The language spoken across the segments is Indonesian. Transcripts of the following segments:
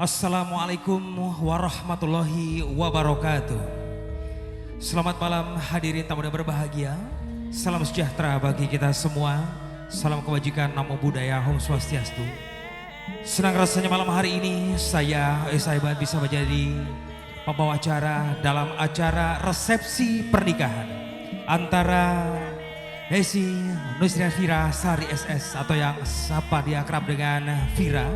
Assalamualaikum warahmatullahi wabarakatuh. Selamat malam hadirin tamu yang berbahagia. Salam sejahtera bagi kita semua. Salam kebajikan, namo buddhaya, Om Swastiastu. Senang rasanya malam hari ini saya Iban bisa menjadi pembawa acara dalam acara resepsi pernikahan antara Desi Nusria Vira Sari SS atau yang sapa dia akrab dengan Vira,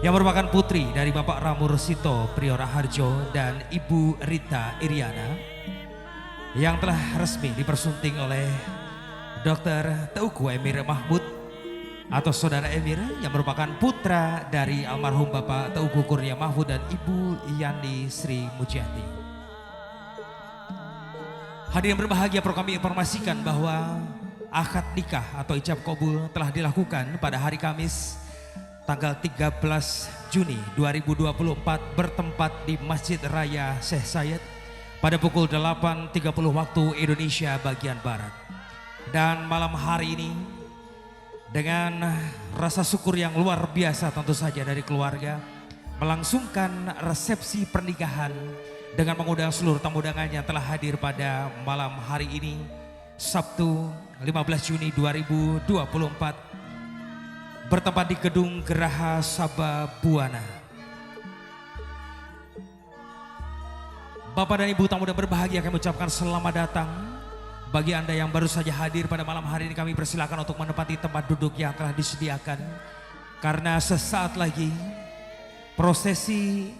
yang merupakan putri dari Bapak Ramur Sito Priora Harjo dan Ibu Rita Iriana, yang telah resmi dipersunting oleh Dr. Teuku Emir Mahmud atau Saudara Emir, yang merupakan putra dari almarhum Bapak Teuku Kurnia Mahmud dan Ibu Yani Sri Mujiati. Hadirin berbahagia, perlu kami informasikan bahwa akad nikah atau ijab kabul telah dilakukan pada hari Kamis tanggal 13 Juni 2024 bertempat di Masjid Raya Syekh Zayed pada pukul 8.30 waktu Indonesia bagian Barat. Dan malam hari ini dengan rasa syukur yang luar biasa tentu saja dari keluarga melangsungkan resepsi pernikahan dengan mengundang seluruh tamu undangan yang telah hadir pada malam hari ini Sabtu 15 Juni 2024 bertempat di Gedung Geraha Sababwana. Bapak dan Ibu tamu dan berbahagia, kami ucapkan selamat datang. Bagi Anda yang baru saja hadir pada malam hari ini, kami persilakan untuk menempati tempat duduk yang telah disediakan. Karena sesaat lagi prosesi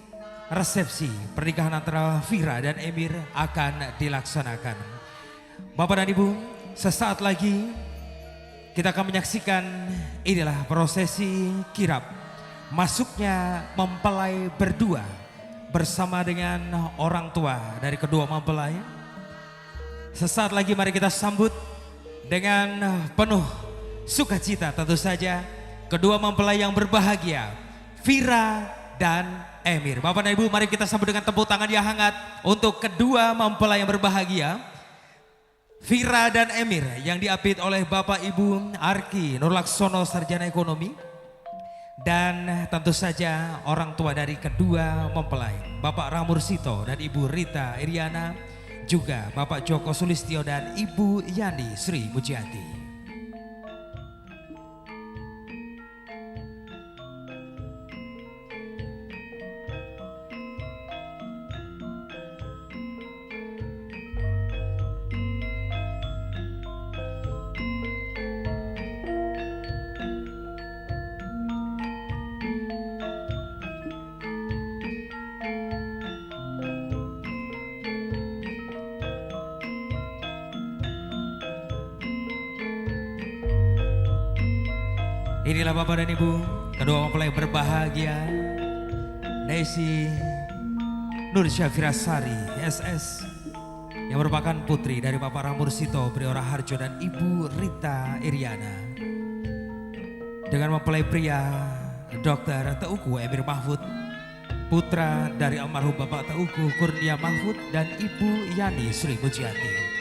resepsi pernikahan antara Vira dan Emir akan dilaksanakan. Bapak dan Ibu, sesaat lagi kita akan menyaksikan inilah prosesi kirap masuknya mempelai berdua bersama dengan orang tua dari kedua mempelai. Sesaat lagi mari kita sambut dengan penuh sukacita tentu saja kedua mempelai yang berbahagia, Vira dan Emir. Bapak dan Ibu, mari kita sambut dengan tepuk tangan yang hangat untuk kedua mempelai yang berbahagia, Vira dan Emir, yang diapit oleh Bapak Ibu Arki Nurlaksono Sarjana Ekonomi, dan tentu saja orang tua dari kedua mempelai, Bapak Ramur Sito dan Ibu Rita Iriana, juga Bapak Joko Sulistyo dan Ibu Yani Sri Mujiati. Inilah Bapak dan Ibu, kedua mempelai berbahagia, Desi Nursyafira Sari SS, yang merupakan putri dari Bapak Ramur Sito Priora Harjo dan Ibu Rita Iriana, dengan mempelai pria Dr. Teuku Emir Mahmud, putra dari almarhum Bapak Teuku Kurnia Mahmud dan Ibu Yani Sri Mujiati.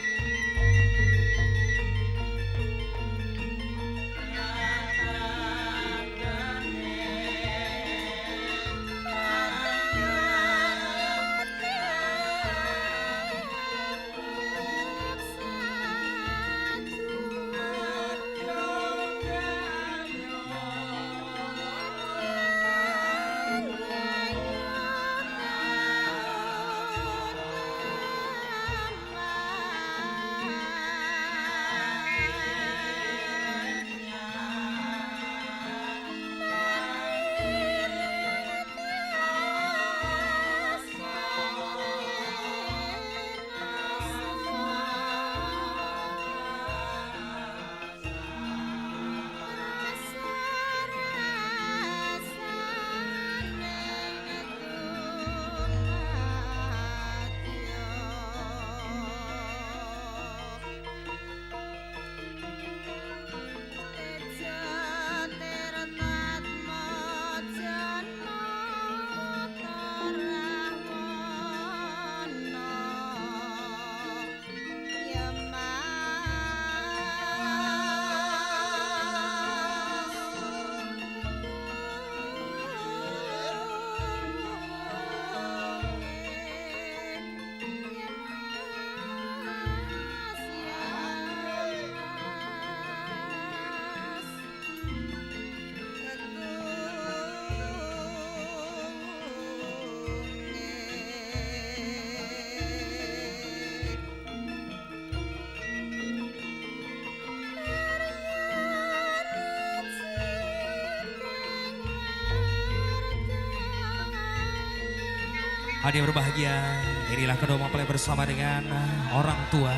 Hadiah berbahagia, inilah kedua mempelai bersama dengan orang tua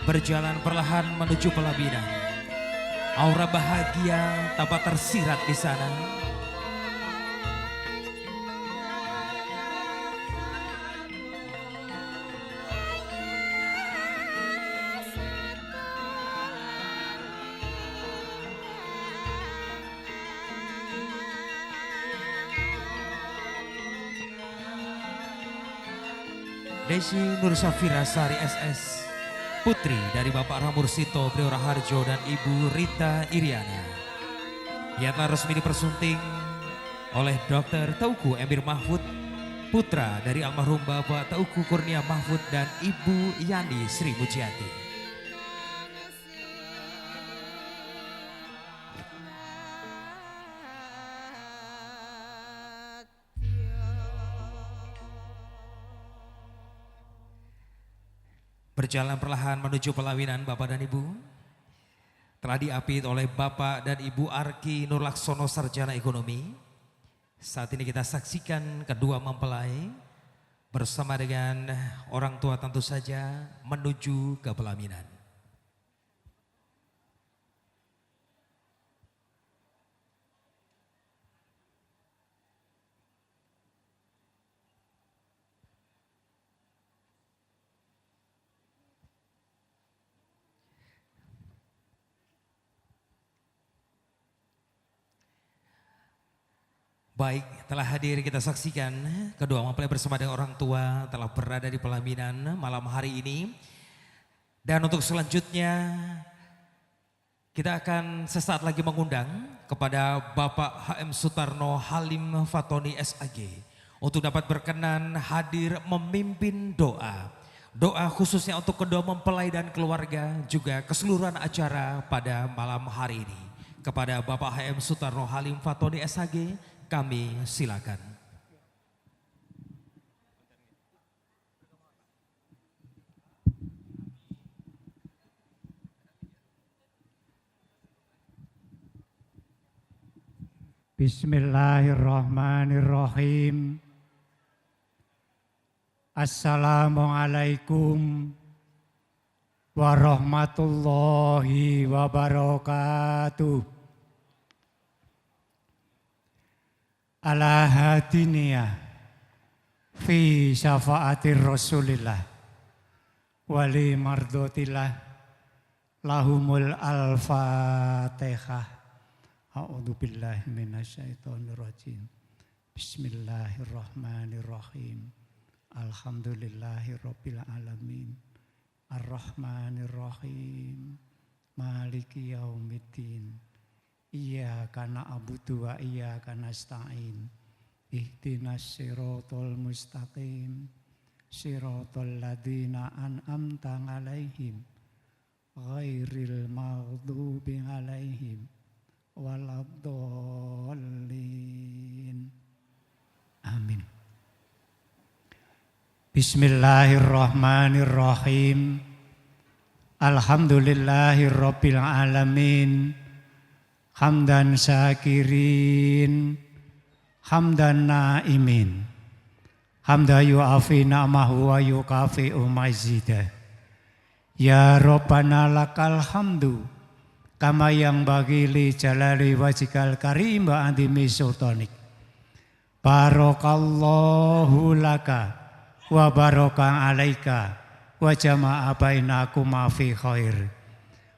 berjalan perlahan menuju pelaminan. Aura bahagia tampak tersirat di sana. Desi Nur Safira Sari SS, putri dari Bapak Ramursito Priora Harjo dan Ibu Rita Iriana. Ia telah resmi dipersunting oleh Dr. Teuku Emir Mahfud, putra dari almarhum Bapak Teuku Kurnia Mahfud dan Ibu Yani Sri Mujiati. Berjalan perlahan menuju pelaminan Bapak dan Ibu. Telah diapit oleh Bapak dan Ibu Arki Nur Laksono Sarjana Ekonomi. Saat ini kita saksikan kedua mempelai bersama dengan orang tua tentu saja menuju ke pelaminan. Baik, telah hadir kita saksikan kedua mempelai bersama dengan orang tua telah berada di pelaminan malam hari ini. Dan untuk selanjutnya kita akan sesaat lagi mengundang kepada Bapak HM Sutarno Halim Fatoni SAG untuk dapat berkenan hadir memimpin doa. Doa khususnya untuk kedua mempelai dan keluarga juga keseluruhan acara pada malam hari ini. Kepada Bapak HM Sutarno Halim Fatoni SAG, kami silakan. Bismillahirrahmanirrahim. Assalamualaikum warahmatullahi wabarakatuh. Ala hadiniya fi syafaatir Rasulillah wali mardotillah lahumul al-fatihah. A'udzubillahi minasyaitonirrajim. Bismillahirrahmanirrahim. Alhamdulillahirabbil alamin. Arrahmanirrahim. Maliki yaumiddin. Iyyaka na'budu wa iyyaka nasta'in. Ihdinas siratal mustaqim. Siratal ladzina an'amta 'alaihim ghairil maghdubi 'alaihim waladdallin. Amin. Bismillahirrahmanirrahim. Alhamdulillahirabbil alamin. Hamdan syakirin, hamdan naimin, hamda yu'afi na'mahu wa yukafi'u mazidah. Ya Rabbana lakal hamdu, kama yang bagi li jalali wajikal karim wa andimi sultanik. Barakallahu laka wa baraka alaika wa jama'a bainakum fi khair.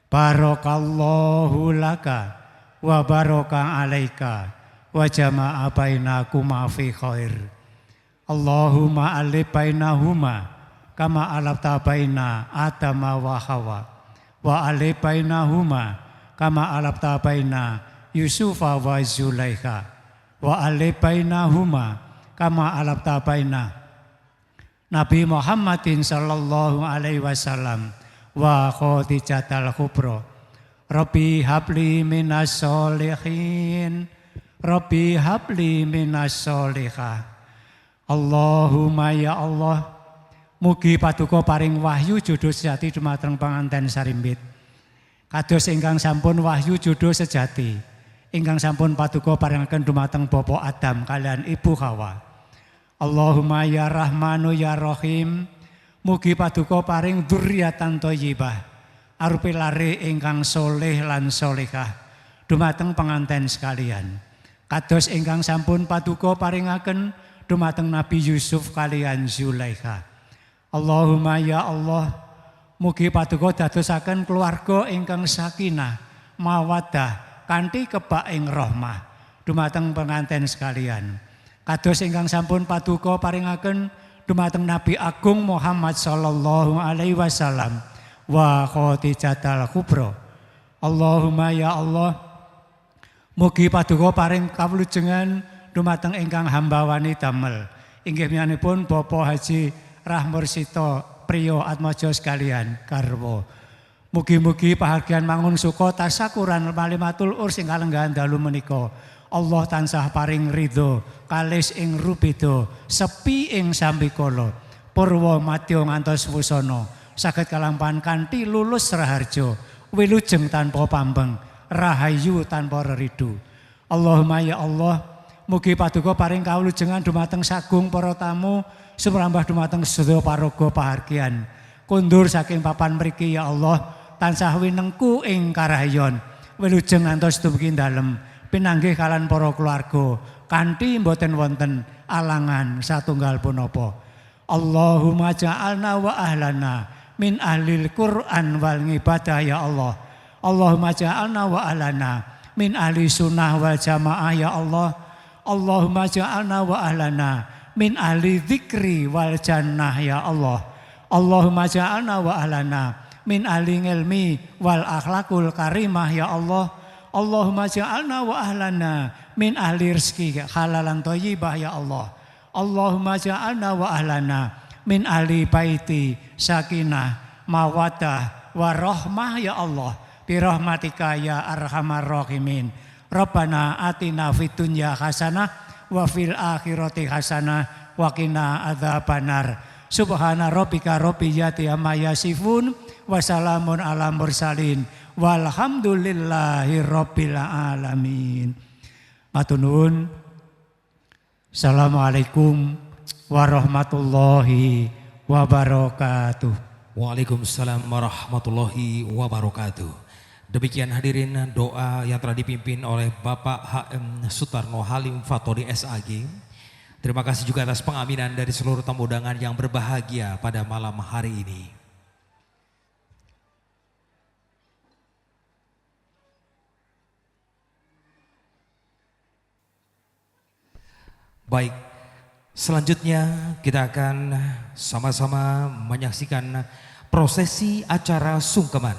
Barakallahu laka wa baraka alaika wa jama'a bainakuma fi khair. Allahumma alif bainahuma kama alafta baina Adama wa Hawa wa alif bainahuma kama alafta baina Yusufa wa Zulaikha wa alif bainahuma kama alafta baina Nabi Muhammadin sallallahu alaihi wasallam wa Khadijatul Kubra. Rabbi habli minas solihin, Rabbi habli minas solihah. Allahumma ya Allah, mugi paduka paring wahyu jodoh sejati dumateng panganten sarimbit. Kados ingkang sampun wahyu jodoh sejati, ingkang sampun paduka paringaken dumateng Bapak Adam kalian Ibu Hawa. Allahumma ya Rahmanu ya Rahim, mugi paduka paring dzurriatan thayyibah arupi lare ingkang soleh lan solehah dumateng penganten sekalian. Kados ingkang sampun paduka paringaken dumateng Nabi Yusuf kalian Zulaikha. Allahumma ya Allah, mugi paduka dadosaken keluarga ingkang sakinah mawaddah kanthi kebak ing rahmah dumateng penganten sekalian. Kados ingkang sampun paduka paringaken dumateng Nabi Agung Muhammad sallallahu alaihi wasallam wa Khadijatul Kubra. Allahumma ya Allah, mugi paduka paring kawlujengan dumateng ingkang hamba wanita damel inggih miyanipun Bapak Haji Rahmursito Priyo Atmaja sekalian garwa. Mugi-mugi pahargyan mangun suka tasakuran malimatul urs ing kalenggahan dalu menika Allah tansah paring ridho kalis ing rupida sepi ing sambikala purwa madya ngantos wusana saged kalampahan kanthi lulus raharja wilujeng tanpa pambeng rahayu tanpa reridu. Allahumma ya Allah, mugi paduka paring kawulujengan dumateng sagung para tamu sumrambah dumateng sedaya paraga pahargyan kundur saking papan mriki ya Allah tansah winengku ing karahayon wilujeng ngantos dumugi dalem pinanggih kalan para keluarga kanthi mboten wonten alangan satunggal punapa. Allahumma ja'alna wa ahlana min ahlil Qur'an wal ngibadah ya Allah. Allahumma ja'alna wa ahlana min ahli sunnah wal jamaah ya Allah. Allahumma ja'alna wa ahlana min ahli dzikri wal jannah ya Allah. Allahumma ja'alna wa ahlana min ahli ilmi wal akhlaqul karimah ya Allah. Allahumma ja'alna wa ahlana min ahli rizki halalan thayyibah ya Allah. Allahumma ja'alna wa ahlana min ahli baiti sakinah mawaddah warahmah ya Allah. Birahmatika ya arhamar rahimin. Rabbana atina fid dunya hasanah wa fil akhirati hasanah wa qina adzabannar. Subhana rabbika rabbil izzati amma yasifun wa salamun ala mursalin walhamdulillahi rabbil alamin. Matur nuwun. Assalamualaikum warahmatullahi wabarakatuh. Waalaikumsalam warahmatullahi wabarakatuh. Demikian hadirin doa yang telah dipimpin oleh Bapak HM Sutarno Halim Fatori SAG. Terima kasih juga atas pengaminan dari seluruh tamu undangan yang berbahagia pada malam hari ini. Baik, selanjutnya kita akan sama-sama menyaksikan prosesi acara sungkeman.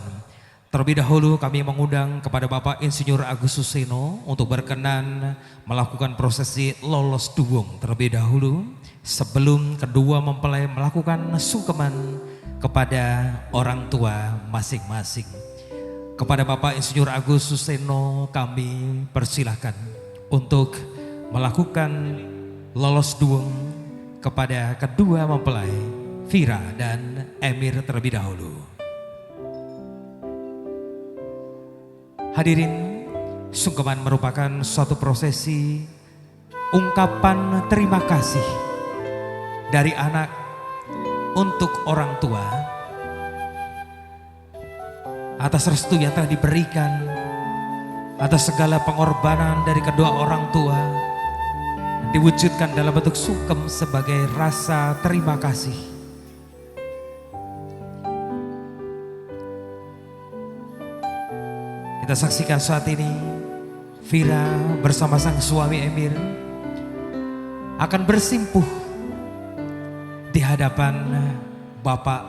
Terlebih dahulu kami mengundang kepada Bapak Insinyur Agus Suseno untuk berkenan melakukan prosesi lolos duwung terlebih dahulu sebelum kedua mempelai melakukan sungkeman kepada orang tua masing-masing. Kepada Bapak Insinyur Agus Suseno kami persilahkan untuk melakukan lolos duwung kepada kedua mempelai Vira dan Emir terlebih dahulu. Hadirin, sungkeman merupakan suatu prosesi ungkapan terima kasih dari anak untuk orang tua atas restu yang telah diberikan, atas segala pengorbanan dari kedua orang tua diwujudkan dalam bentuk sungkem sebagai rasa terima kasih. Kita saksikan saat ini Vira bersama sang suami Emir akan bersimpuh di hadapan Bapak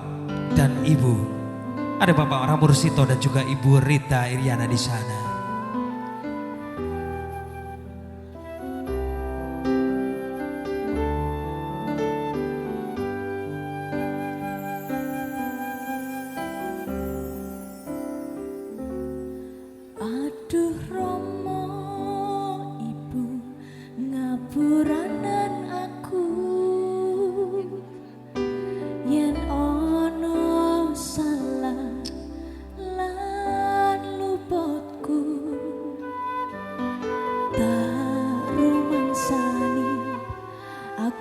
dan Ibu. Ada Bapak Ramursito dan juga Ibu Rita Iriana di sana.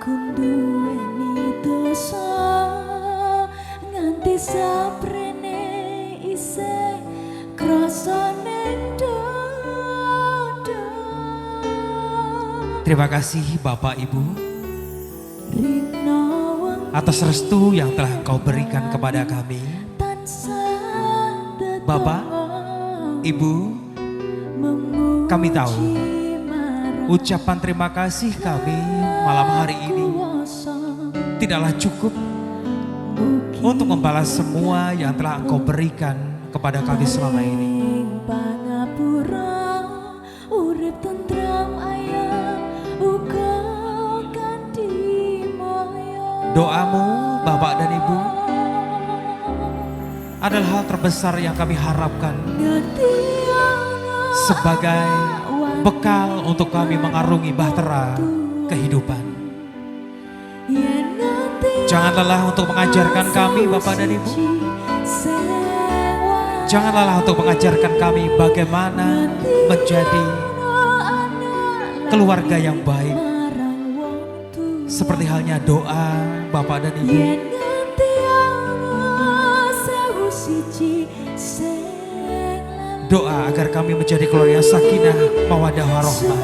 Kundu Terima kasih Bapak Ibu atas restu yang telah Engkau berikan kepada kami. Bapak, Ibu, kami tahu ucapan terima kasih kami malam hari ini tidaklah cukup untuk membalas semua yang telah Engkau berikan kepada kami selama ini. Doamu Bapak dan Ibu adalah hal terbesar yang kami harapkan sebagai bekal untuk kami mengarungi bahtera kehidupan. Jangan lelah untuk mengajarkan kami Bapak dan Ibu. Jangan lelah untuk mengajarkan kami bagaimana menjadi keluarga yang baik. Seperti halnya doa Bapak dan Ibu. Doa agar kami menjadi keluarga sakinah, mawaddah warahmah.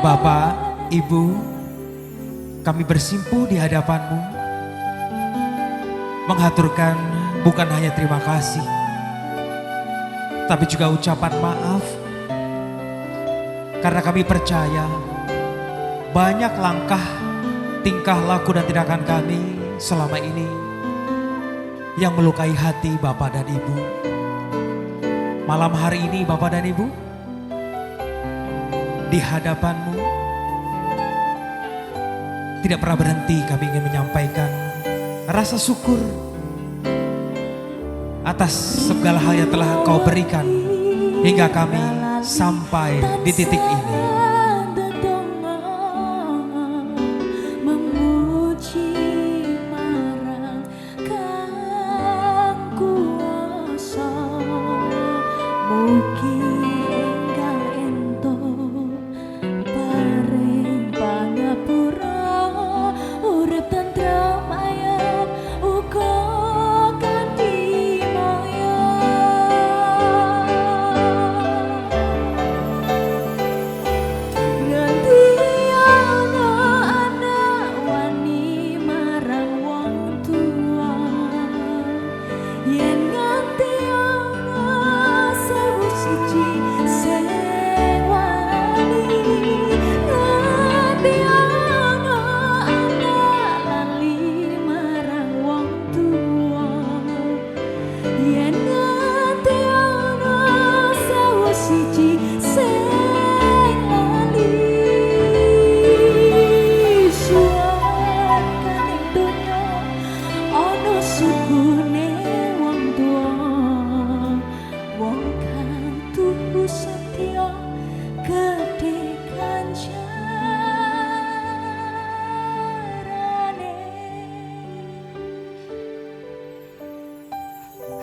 Bapak, Ibu, kami bersimpuh di hadapan-Mu, menghaturkan bukan hanya terima kasih, tapi juga ucapan maaf. Karena kami percaya banyak langkah, tingkah laku dan tindakan kami selama ini yang melukai hati Bapak dan Ibu. Malam hari ini Bapak dan Ibu, di hadapan-Mu tidak pernah berhenti kami ingin menyampaikan rasa syukur atas segala hal yang telah Engkau berikan hingga kami sampai di titik ini.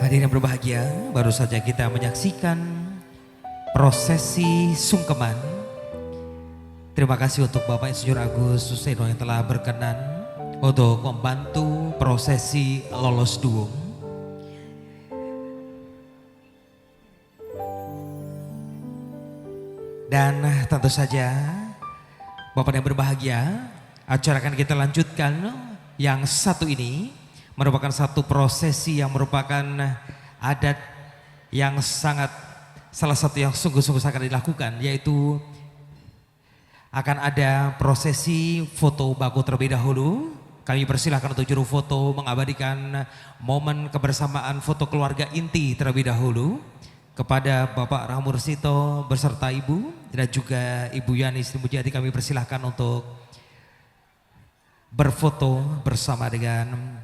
Hadirin yang berbahagia, baru saja kita menyaksikan prosesi sungkeman. Terima kasih untuk Bapak Insinyur Agus Suseno yang telah berkenan untuk membantu prosesi lolos duung. Dan tentu saja Bapak yang berbahagia, acara akan kita lanjutkan. Yang satu ini merupakan satu prosesi yang merupakan adat yang salah satu yang sungguh-sungguh akan dilakukan, yaitu akan ada prosesi foto baku terlebih dahulu. Kami persilahkan untuk juru foto mengabadikan momen kebersamaan foto keluarga inti terlebih dahulu kepada Bapak Rahmursito beserta Ibu dan juga Ibu Yani Sri Mulyadi. Kami persilahkan untuk berfoto bersama dengan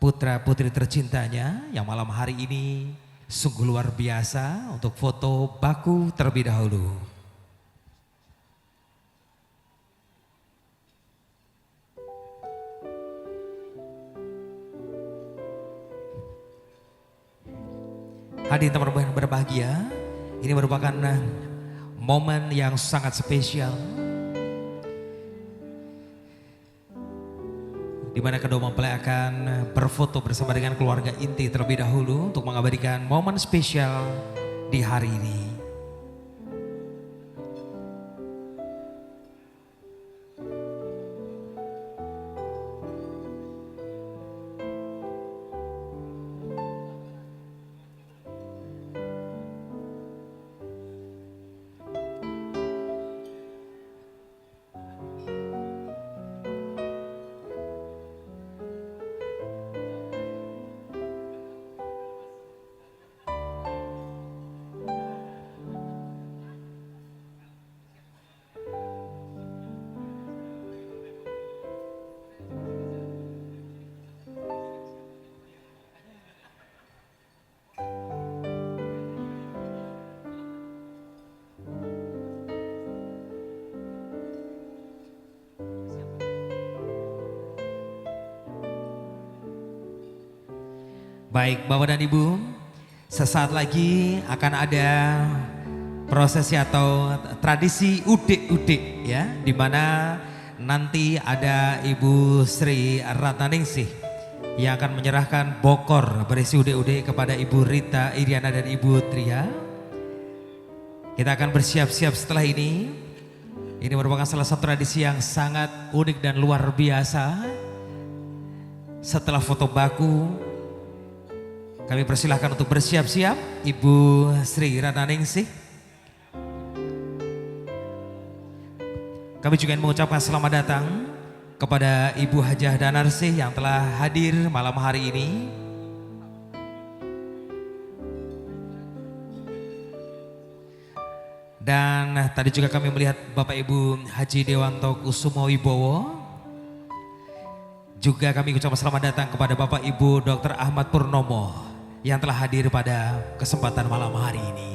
putra putri tercintanya yang malam hari ini sungguh luar biasa untuk foto baku terlebih dahulu. Hadirin teman-teman yang berbahagia, ini merupakan momen yang sangat spesial di mana kedua mempelai akan berfoto bersama dengan keluarga inti terlebih dahulu untuk mengabadikan momen spesial di hari ini. Baik Bapak dan Ibu, sesaat lagi akan ada prosesi atau tradisi udik-udik ya, di mana nanti ada Ibu Sri Ratnaningsih yang akan menyerahkan bokor berisi udik-udik kepada Ibu Rita Iriana dan Ibu Tria. Kita akan bersiap-siap setelah ini. Ini merupakan salah satu tradisi yang sangat unik dan luar biasa. Setelah foto baku, kami persilahkan untuk bersiap-siap Ibu Sri Ratnaningsih. Kami juga ingin mengucapkan selamat datang kepada Ibu Hajah Danarsih yang telah hadir malam hari ini. Dan tadi juga kami melihat Bapak Ibu Haji Dewanto Kusumo Wibowo. Juga kami ucapkan selamat datang kepada Bapak Ibu Dr. Ahmad Purnomo yang telah hadir pada kesempatan malam hari ini.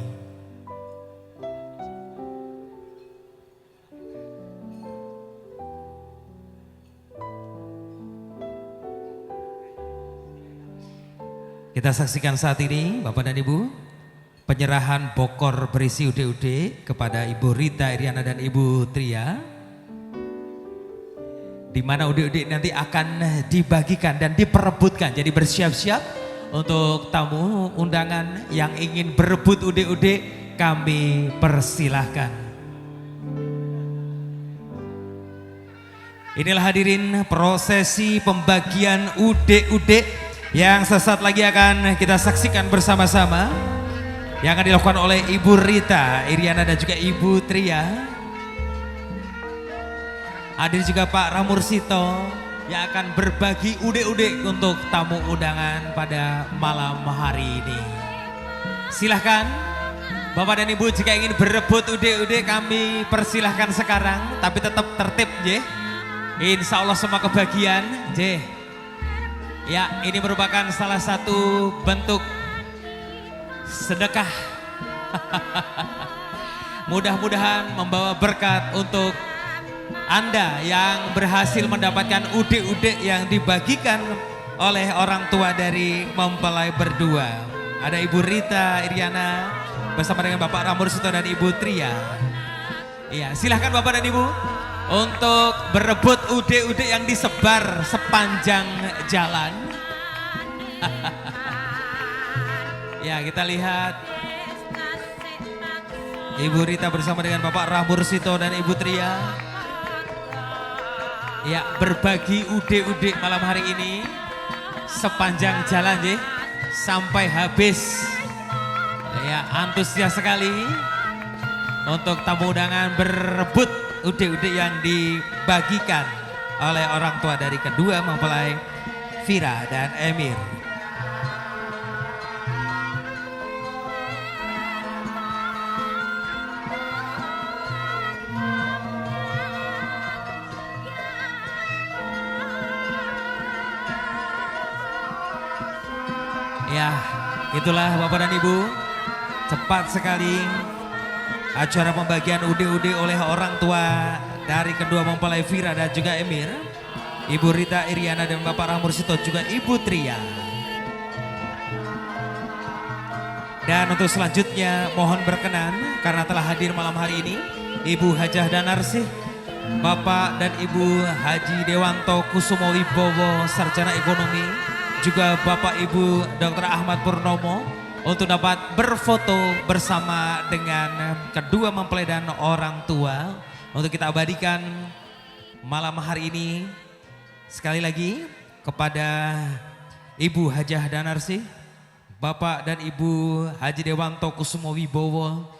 Kita saksikan saat ini Bapak dan Ibu, penyerahan bokor berisi udik-udik kepada Ibu Rita Iriana dan Ibu Tria, di mana udik-udik nanti akan dibagikan dan diperebutkan. Jadi bersiap-siap untuk tamu undangan yang ingin berebut udik-udik, kami persilahkan. Inilah hadirin prosesi pembagian udik-udik yang sesaat lagi akan kita saksikan bersama-sama, yang akan dilakukan oleh Ibu Rita Iriana dan juga Ibu Tria. Hadir juga Pak Ramursito yang akan berbagi udik-udik untuk tamu undangan pada malam hari ini. Silahkan Bapak dan Ibu, jika ingin berebut udik-udik kami persilahkan sekarang, tapi tetap tertib je. Insya Allah semua kebagian je. Ya, ini merupakan salah satu bentuk sedekah. Mudah-mudahan membawa berkat untuk Anda yang berhasil mendapatkan udik-udik yang dibagikan oleh orang tua dari mempelai berdua. Ada Ibu Rita Iriana bersama dengan Bapak Ramursito dan Ibu Tria. Iya, silahkan Bapak dan Ibu untuk berebut udik-udik yang disebar sepanjang jalan. Ya, kita lihat Ibu Rita bersama dengan Bapak Ramursito dan Ibu Tria. Ya, berbagi udik-udik malam hari ini sepanjang jalan ya, sampai habis. Ya, antusias sekali untuk tamu undangan berebut udik-udik yang dibagikan oleh orang tua dari kedua mempelai Vira dan Emir. Ya, itulah Bapak dan Ibu, cepat sekali acara pembagian udik-udik oleh orang tua dari kedua mempelai Vira dan juga Emir, Ibu Rita Iriana dan Bapak Ramursito juga Ibu Tria. Dan untuk selanjutnya mohon berkenan karena telah hadir malam hari ini Ibu Hajah Danarsih Bapak dan Ibu Haji Dewanto Kusumo Wibowo, Sarjana Ekonomi, juga Bapak Ibu Dr. Ahmad Purnomo untuk dapat berfoto bersama dengan kedua mempelai dan orang tua untuk kita abadikan malam hari ini. Sekali lagi kepada Ibu Hajah Danarsi, Bapak dan Ibu Haji Dewanto Kusumo Wibowo,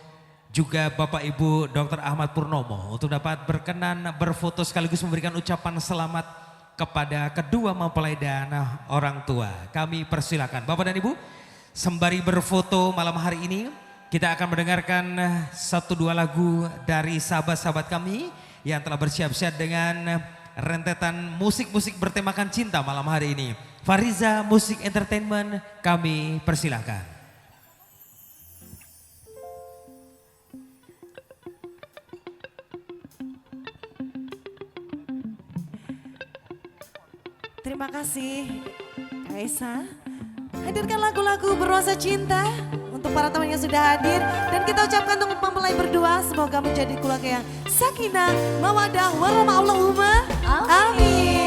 juga Bapak Ibu Dr. Ahmad Purnomo untuk dapat berkenan berfoto sekaligus memberikan ucapan selamat kepada kedua mempelai dan orang tua. Kami persilakan Bapak dan Ibu, sembari berfoto malam hari ini kita akan mendengarkan 1-2 lagu dari sahabat-sahabat kami yang telah bersiap-siap dengan rentetan musik-musik bertemakan cinta malam hari ini. Fariza Musik Entertainment, kami persilakan. Terima kasih Kak Esa. Hadirkan lagu-lagu bernuansa cinta untuk para teman yang sudah hadir. Dan kita ucapkan untuk mempelai berdua, semoga menjadi keluarga yang sakinah, mawadah, warahmah Allahumma. Amin.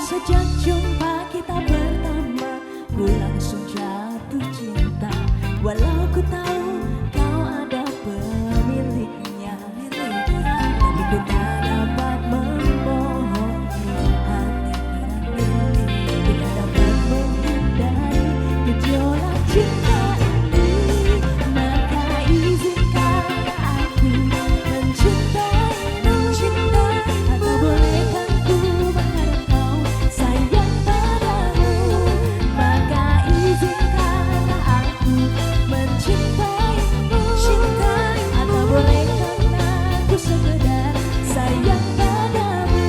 Sejak jumpa kita pertama, ku langsung jatuh cinta. Walau ku tahu kau ada pemiliknya, tapi ku tak dapat membohongi hati ini. Ku tak dapat menghindari gejolak cinta ini. Maka izinkan aku mencintaimu. Atau bolehkan ku berharap kau sayang padamu. Maka izinkanlah aku mencintaimu. Atau bolehkan aku sekedar sayang padamu.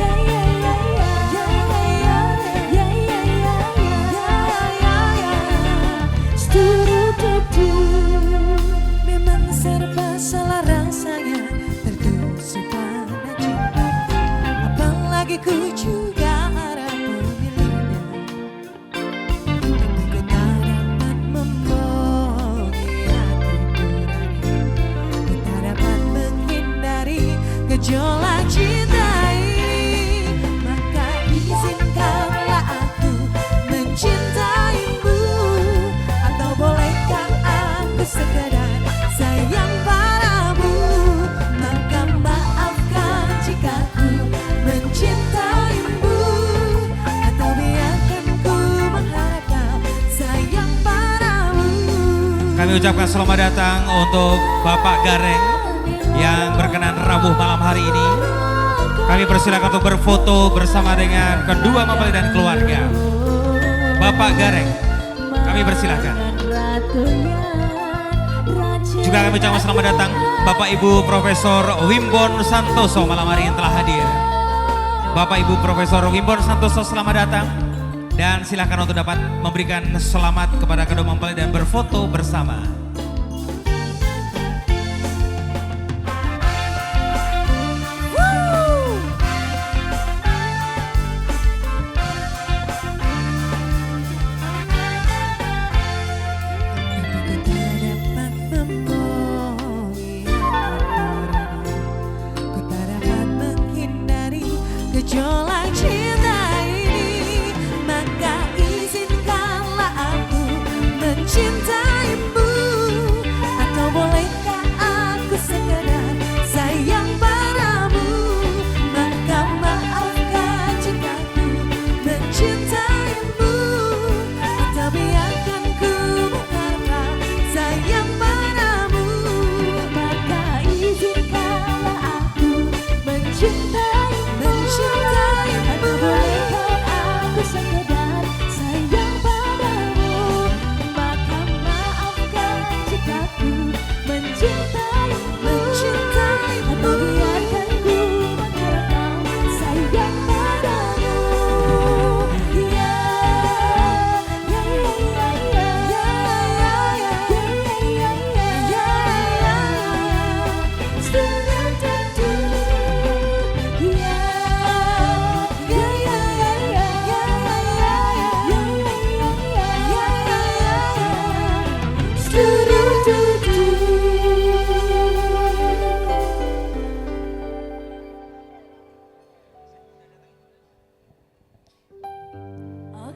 Ya, ya, ya, ya, ya, ya, ya, ya, ya, ya, Stu-du-du-du. Memang serba salah rasanya tertusuk pada cinta. Apalagi ku juga harap pemiliknya. Tapi ku tak dapat membohongi hati nurani. Ku tak dapat menghindari gejolak cinta ini. Maka izinkanlah aku mencintaimu. Atau bolehkah aku sekedar sayang padamu. Maka maafkan jika ku mencintaimu. Atau biarkan ku mengharap kau sayang padamu. Kami ucapkan selamat datang untuk Bapak Gareng yang berkenan Rabu malam hari ini. Kami persilakan untuk berfoto bersama dengan kedua mempelai dan keluarga. Bapak Gareng, kami persilakan. Juga kami ucapkan selamat datang Bapak Ibu Profesor Wimbon Santoso malam hari ini telah hadir. Bapak Ibu Profesor Wimbon Santoso, selamat datang. Dan silakan untuk dapat memberikan selamat kepada kedua mempelai dan berfoto bersama. Ku tak dapat menghindari gejolak cinta ini. Maka izinkanlah aku mencintaimu. Atau bolehkah aku sekedar sayang padamu. Maka maafkan jika ku mencintaimu. Atau biarkan ku berharap sayang padamu. Maka izinkanlah aku mencintaimu. Atau bolehkan aku sekedar sayang padamu. Maka maafkan jika ku mencintaimu. Atau biarkan ku berharap kau sayang padamu.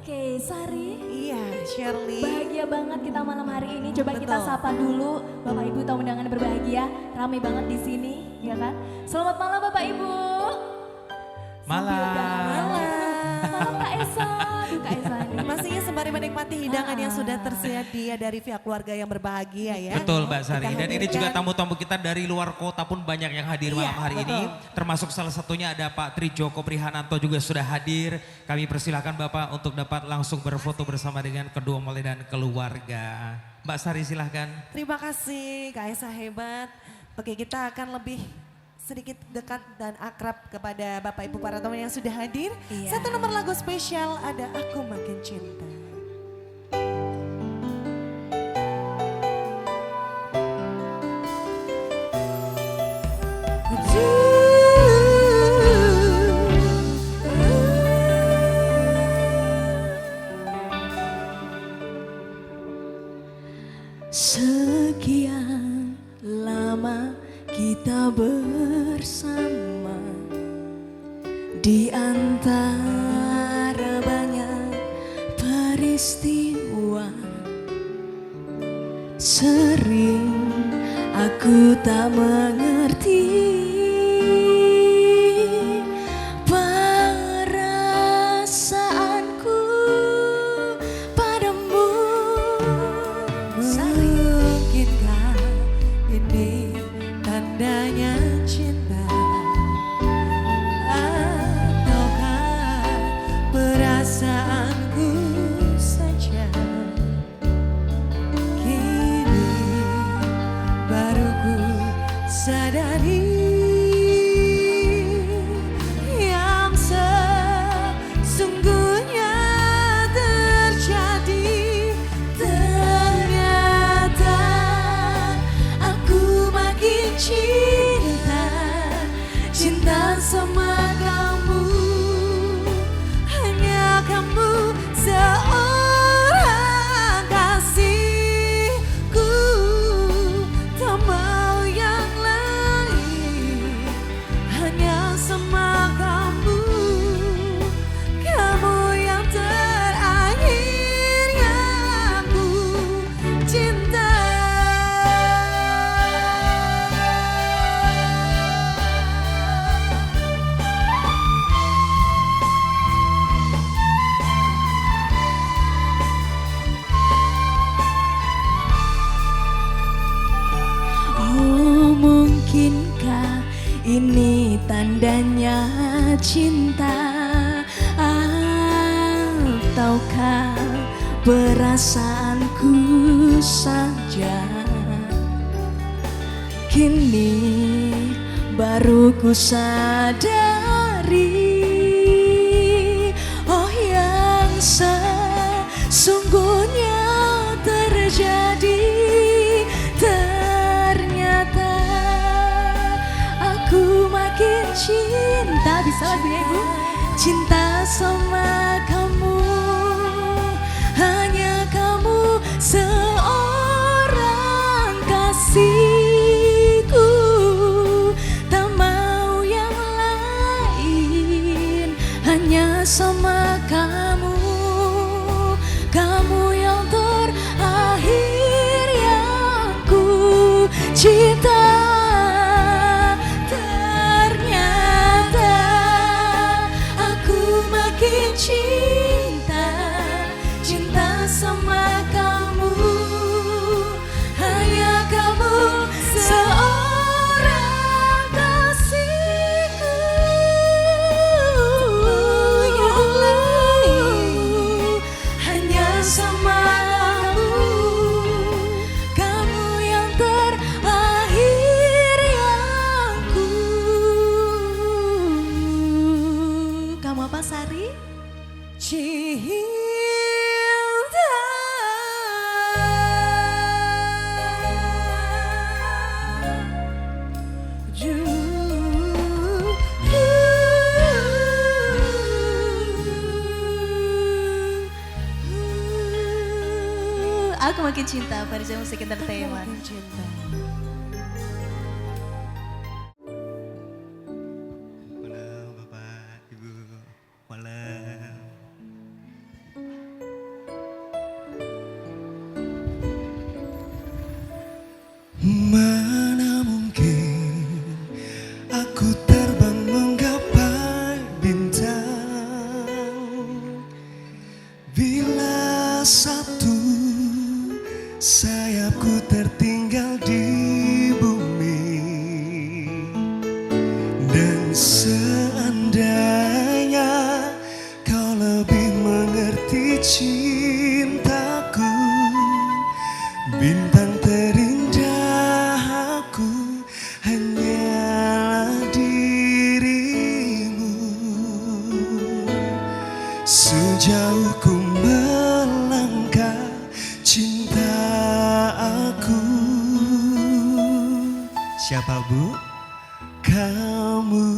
Oke, Sari. Iya, Shirley. Bahagia banget kita malam hari ini. Coba kita Betul. sapa dulu Bapak Ibu tamu undangan berbahagia. Rame banget di sini, ya kan? Selamat malam Bapak Ibu. Malam. Malam Kak Esa. Aduh Kak Esa ini. Pastinya sembari menikmati hidangan yang sudah tersedia dari pihak keluarga yang berbahagia ya. Betul Mbak Sari. Kita Dan ini juga hadirkan. tamu-tamu kita dari luar kota pun banyak yang hadir Iya, malam hari ini. betul. Termasuk salah satunya ada Pak Tri Joko Prihananto juga sudah hadir. Kami persilahkan Bapak untuk dapat langsung berfoto bersama dengan kedua mempelai dan keluarga. Mbak Sari silahkan. Terima kasih Kak Esa hebat. Oke, kita akan lebih sedikit dekat dan akrab kepada Bapak Ibu para tamu yang sudah hadir. Iya. Satu nomor lagu spesial ada Aku Makin Cinta. Sekian lama kita bersama di antara banyak peristiwa. Sering aku tak mengerti perasaanku padamu. Mungkinkah ini tandanya cinta? Ataukah perasaanku saja? Kini baru ku sadari yang sesungguhnya terjadi. Ternyata aku makin cinta, cinta sama kamu. Hanya kamu seorang kasihku, tak mau yang lain. Hanya sama kamu, kamu yang terakhir yang aku cinta. Oh, mungkinkah ini tandanya cinta? Ataukah perasaanku saja? Kini baru ku sadari, oh yang sesungguhnya terjadi. Ternyata aku makin cinta. Bisa lagunya Ibu? Cinta sama kamu. Hanya kamu seorang kasihku, tak mau yang lain. Hanya sama kamu, kamu yang terakhir yang ku cinta. Ternyata aku makin cinta, cinta sama kamu. Hanya kamu seorang kasihku, yang lain. Hanya sama kamu, kamu yang terakhir yang ku. Kamu apa Sari? Cinta. Aku makin cinta Farizah Musik Entertainment. Makin cinta. Malam Bapak, Ibu. Malam. sejauh ku melangkah cinta aku. Siapa Bu? Kamu.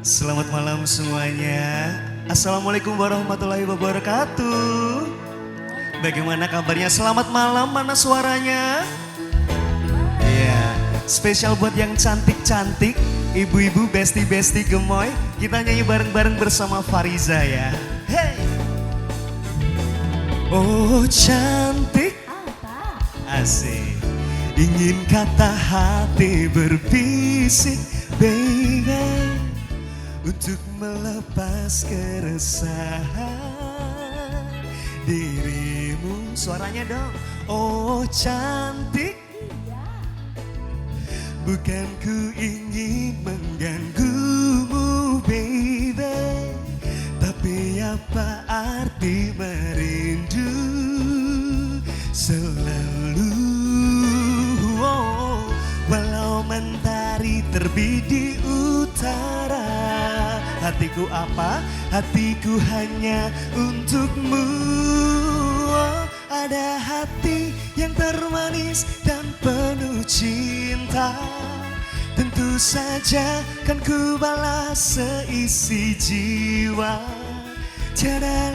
Selamat malam semuanya. Assalamualaikum warahmatullahi wabarakatuh. Bagaimana kabarnya? Selamat malam, mana suaranya? Iya, spesial buat yang cantik-cantik, ibu-ibu, besti-besti gemoy. Kita nyanyi bareng-bareng bersama Fariza ya. Hey! Oh cantik, asik. Ingin kata hati berbisik, baby, untuk melepas keresahan dirimu. Suaranya dong. Oh cantik, bukan ku ingin mengganggumu baby, tapi apa arti merindu selalu. Oh, walau mentari terbit di utara, hatiku apa? Hatiku hanya untukmu. Oh, ada hati yang termanis dan penuh cinta, tentu saja kan ku balas seisi jiwa. Tiada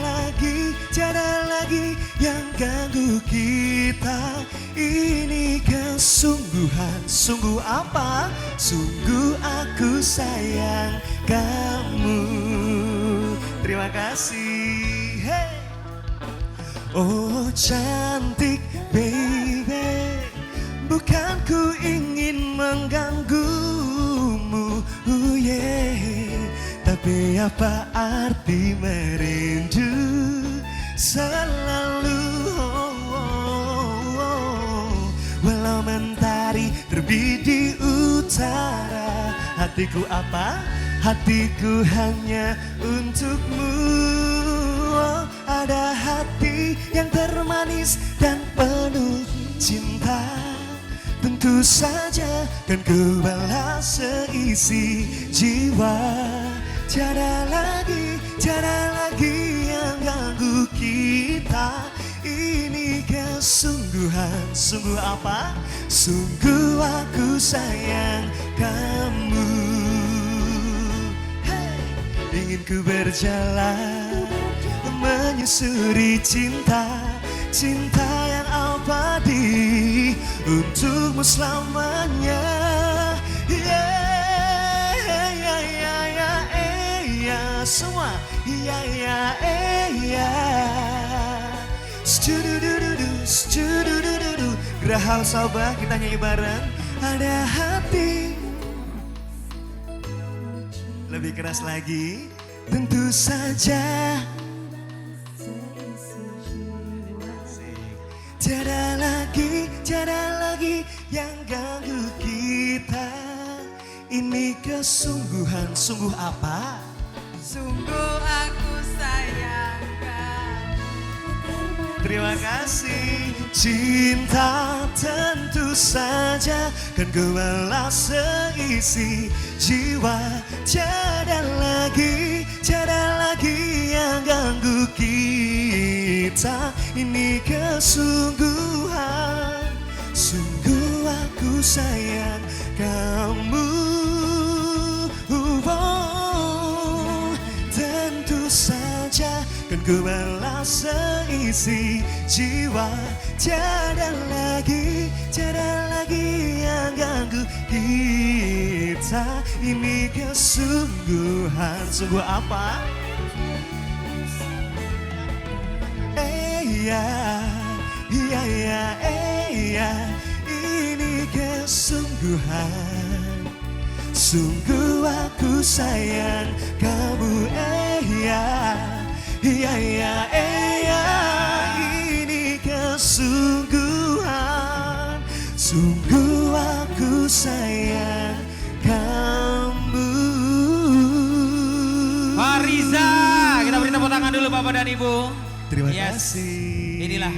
lagi yang ganggu kita. Ini kesungguhan. Sungguh apa? Sungguh aku sayang kamu. Terima kasih. Hey. Oh cantik baby, bukan ku ingin mengganggumu, yeah. Tapi apa arti merindu selalu. Walau mentari terbit di utara, hatiku apa? Hatiku hanya untukmu. Oh, ada hati yang termanis dan penuh cinta, tentu saja kan ku balas seisi jiwa. Tiada lagi yang ganggu kita. Ini kesungguhan. Sungguh apa? Sungguh aku sayang kamu. Hey. Ingin ku berjalan menyusuri cinta, cinta yang abadi untukmu selamanya. Semua Gerahal Sabah, kita nyanyi bareng. Ada hati. Lebih keras lagi. Tentu saja tiada lagi yang ganggu kita. Ini kesungguhan. Sungguh apa? Sungguh aku sayang kamu. Terima kasih. Cinta tentu saja kan ku balas seisi jiwa. Tiada lagi yang ganggu kita. Ini kesungguhan. Sungguh aku sayang kamu. Oh, tentu saja kan ku balas seisi jiwa. Tiada lagi yang ganggu kita. Ini kesungguhan. Sungguh apa? Ini kesungguhan. Sungguh aku sayang kamu. Ini kesungguhan. Sungguh aku sayang kamu. Fariza, kita beri tepuk tangan dulu Bapak dan Ibu. Terima Yes. kasih. Inilah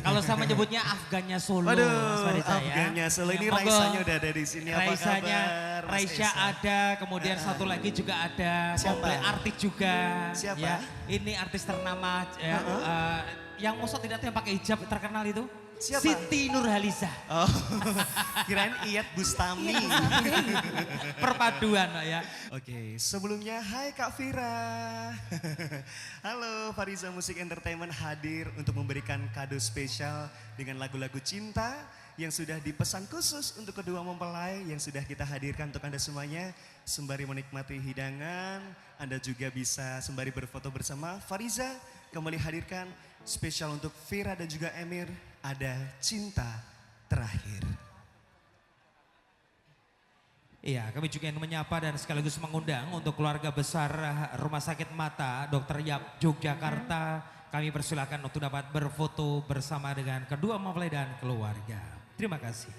kalau saya menyebutnya Afgannya Solo. Waduh, Mas Fariza, ya. Afgannya Solo. Ini Monggo. Raisanya udah ada di sini. Apa Raisanya, kabar, Mas Raisya Esa? ada, kemudian satu lagi juga ada, Siapa? komplek artis juga. Siapa? Ya, ini artis ternama ya, yang mosok tidak tuh yang pakai hijab terkenal itu. Siapa? Siti Nurhaliza. Oh, kirain Iyat Bustami. Perpaduan Pak, ya. Oke, sebelumnya hai Kak Vira. Halo, Fariza Musik Entertainment hadir untuk memberikan kado spesial dengan lagu-lagu cinta yang sudah dipesan khusus untuk kedua mempelai yang sudah kita hadirkan untuk Anda semuanya. Sembari menikmati hidangan, Anda juga bisa sembari berfoto bersama. Fariza kembali hadirkan spesial untuk Vira dan juga Emir, ada cinta terakhir. Iya, kami juga ingin menyapa dan sekaligus mengundang untuk keluarga besar Rumah Sakit Mata Dr. Yap Yogyakarta. Kami persilakan untuk dapat berfoto bersama dengan kedua mempelai dan keluarga. Terima kasih.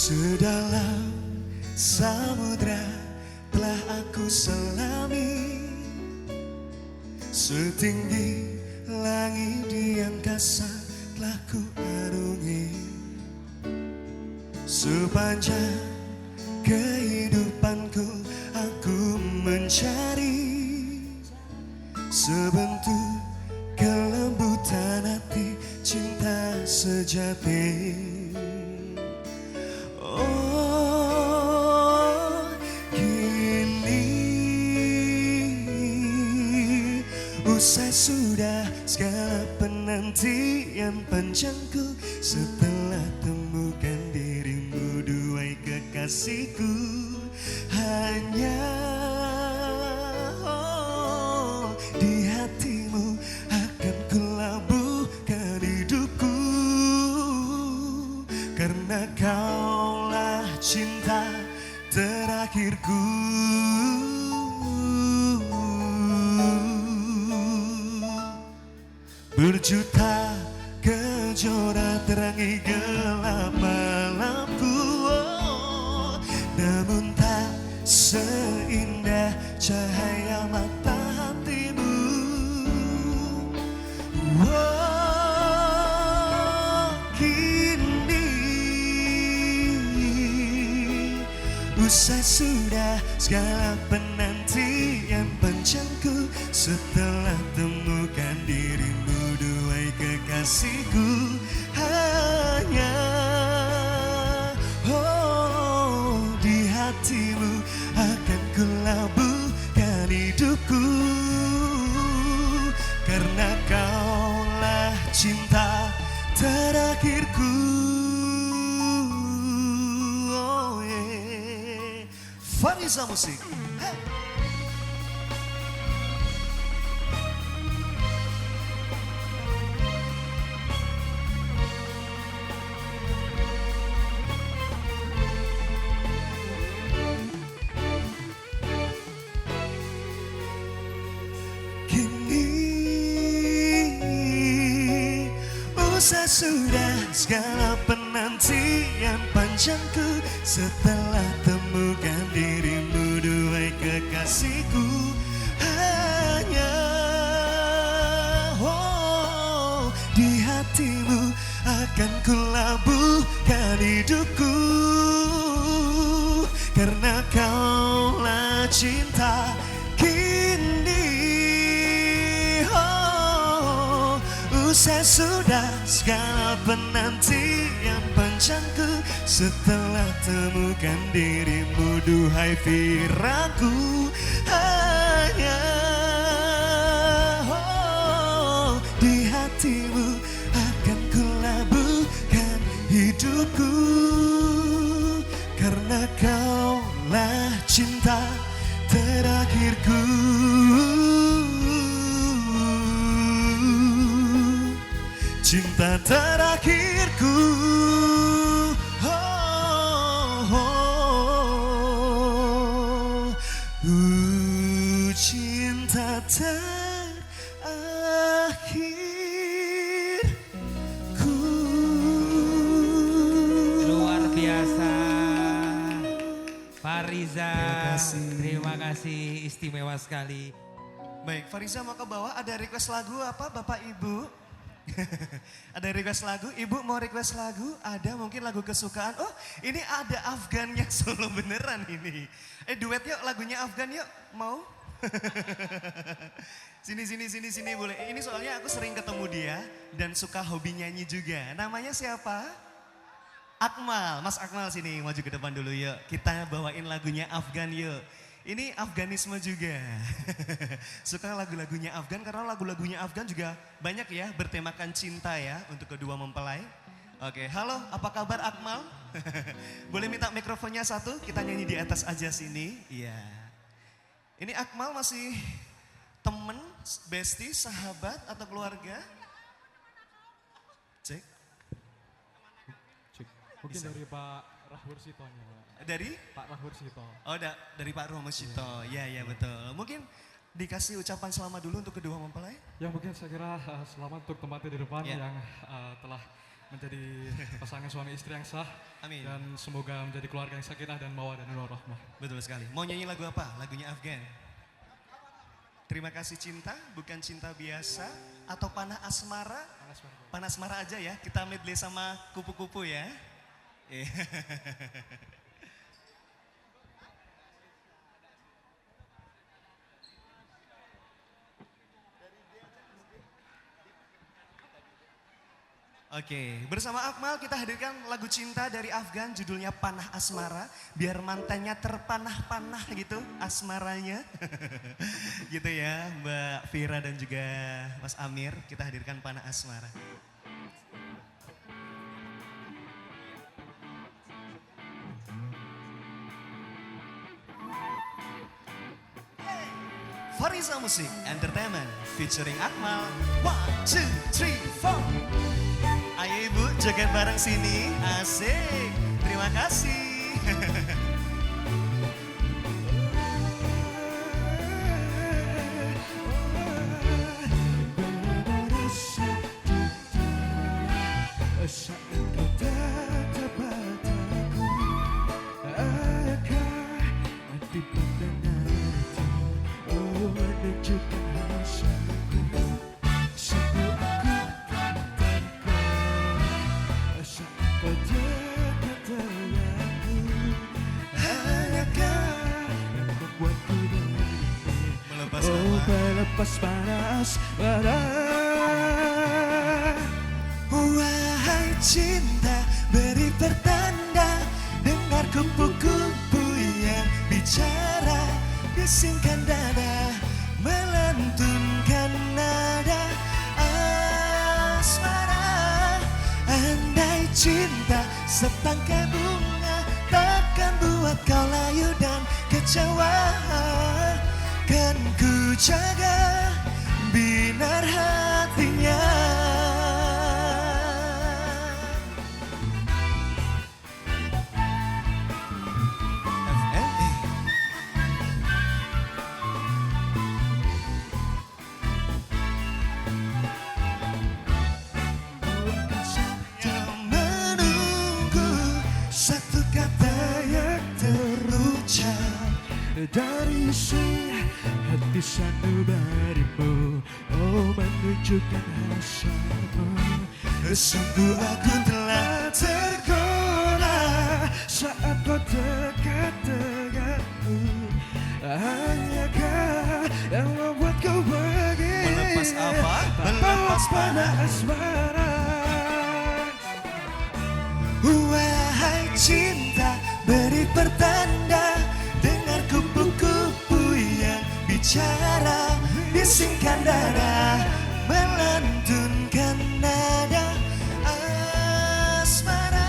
Sedalam samudra telah aku selami, setinggi langit di angkasa telah ku arungi. Sepanjang kehidupanku aku mencari sebentuk kelembutan hati cinta sejati. Oh, kini usai sudah segala penantian panjangku setelah temukan dirimu, duai kekasihku. Hanya di hatimu akan kulabuhkan hidupku, karena kaulah cinta terakhirku. Berjuta kejora terangi gelap malamku, oh, namun tak seindah cahaya mata hatimu. Oh, kini usai sudah segala penantian panjangku setelah temukan dirimu, duai kekasihku. Hanya di hatimu akan kulabuhkan hidupku, karena kaulah cinta terakhirku. Oh, yeah. Fariza Musik. Hey. Usai sudah segala penantian panjangku setelah temukan dirimu, duai kekasihku. Hanya di hatimu akan kulabuhkan hidupku, karena kaulah cinta kini. Usai sudah segala penantian panjangku setelah temukan dirimu, duhai Viraku. Hanya di hatimu akan kulabuhkan hidupku, karena kaulah cinta terakhirku. Cinta terakhirku. Oh, oh, oh. Terima kasih, istimewa sekali. Baik, Fariza mau ke bawah, ada request lagu apa Bapak Ibu? Ada request lagu, Ibu mau request lagu? Ada mungkin lagu kesukaan. Oh ini ada Afgannya solo beneran ini. Duet yuk lagunya Afgan yuk, mau? Sini boleh. Ini soalnya aku sering ketemu dia dan suka hobi nyanyi juga. Namanya siapa? Akmal, Mas Akmal sini maju ke depan dulu yuk. Kita bawain lagunya Afgan yuk. Ini Afganisme juga. Suka lagu-lagunya Afgan karena lagu-lagunya Afgan juga banyak ya bertemakan cinta ya untuk kedua mempelai. Oke, halo apa kabar Akmal? Boleh minta mikrofonnya satu, kita nyanyi di atas aja sini. Iya. Ini Akmal masih temen, bestie, sahabat atau keluarga? Cek. Mungkin dari Pak Rahur Sitonya. Dari? Pak Rahur Sito. Oh dari Pak Romo Sito, ya betul. Mungkin dikasih ucapan selamat dulu untuk kedua mempelai? Yang mungkin saya kira selamat untuk tempatnya di depan Ya. yang telah menjadi pasangan suami istri yang sah. Amin. Dan semoga menjadi keluarga yang sakinah dan mawaddah dan warahmah. Betul sekali. Mau nyanyi lagu apa? Lagunya Afgan. Terima kasih cinta, bukan cinta biasa. Atau panah asmara? Panah asmara aja ya, kita medley sama kupu-kupu ya. Oke, bersama Akmal kita hadirkan lagu cinta dari Afgan judulnya Panah Asmara. Biar mantannya terpanah-panah gitu asmaranya. Gitu ya Mbak Vira dan juga Mas Amir, kita hadirkan Panah Asmara. Fariza Musik Entertainment featuring Akmal. 1, 2, 3, 4. Ayo ibu joget bareng sini, asik. Terima kasih. Melepas panas pada Wahai cinta, beri pertanda. Dengar kupu-kupu yang bicara, bisingkan dada, melantunkan nada asmara. Andai cinta setangkai bunga takkan buat kau layu dan kecewa. Kan ku jaga binar hatinya. Yang menunggu satu kata yang terucap dari si hati sanubarimu, oh menunjukkan hasratmu. sungguh aku telah Tergoda saat kau dekat denganku. Hanyakah yang membuat kau pergi? Melepas apa? Melepas panah asmara. Wahai cinta, beri pertanda. Dengar kupu-kupu yang bicara, bisingkan dada, melantunkan nada asmara.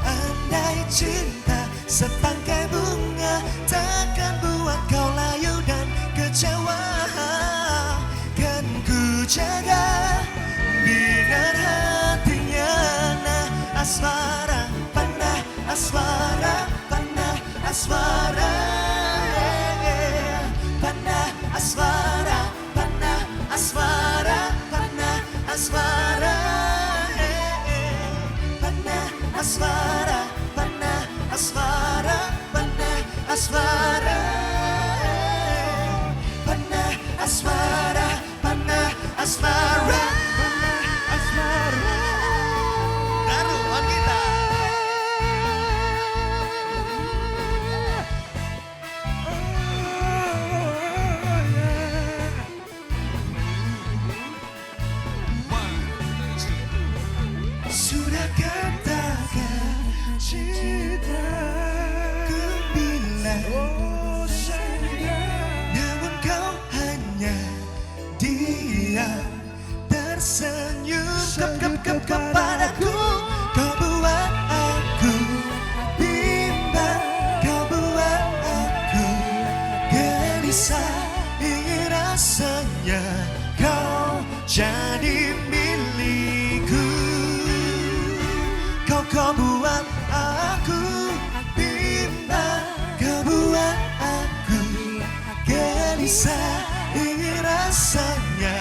Andai cinta setangkai bunga takkan buat kau layu dan kecewa. Kan ku jaga binar hatinya. Nah asmara, panah asmara, panah asmara, panah asmara, panah asmara, panah asmara, panah asmara, panah asmara, panah asmara. katakan cinta. Ku bilang Oh sayang, namun kau hanya diam tersenyum kepadaku. Kau buat aku bimbang, kau buat aku gelisah. Ingin rasanya kau jadi milikku. Kau buat aku bimbang, kau buat aku gelisah. Ingin rasanya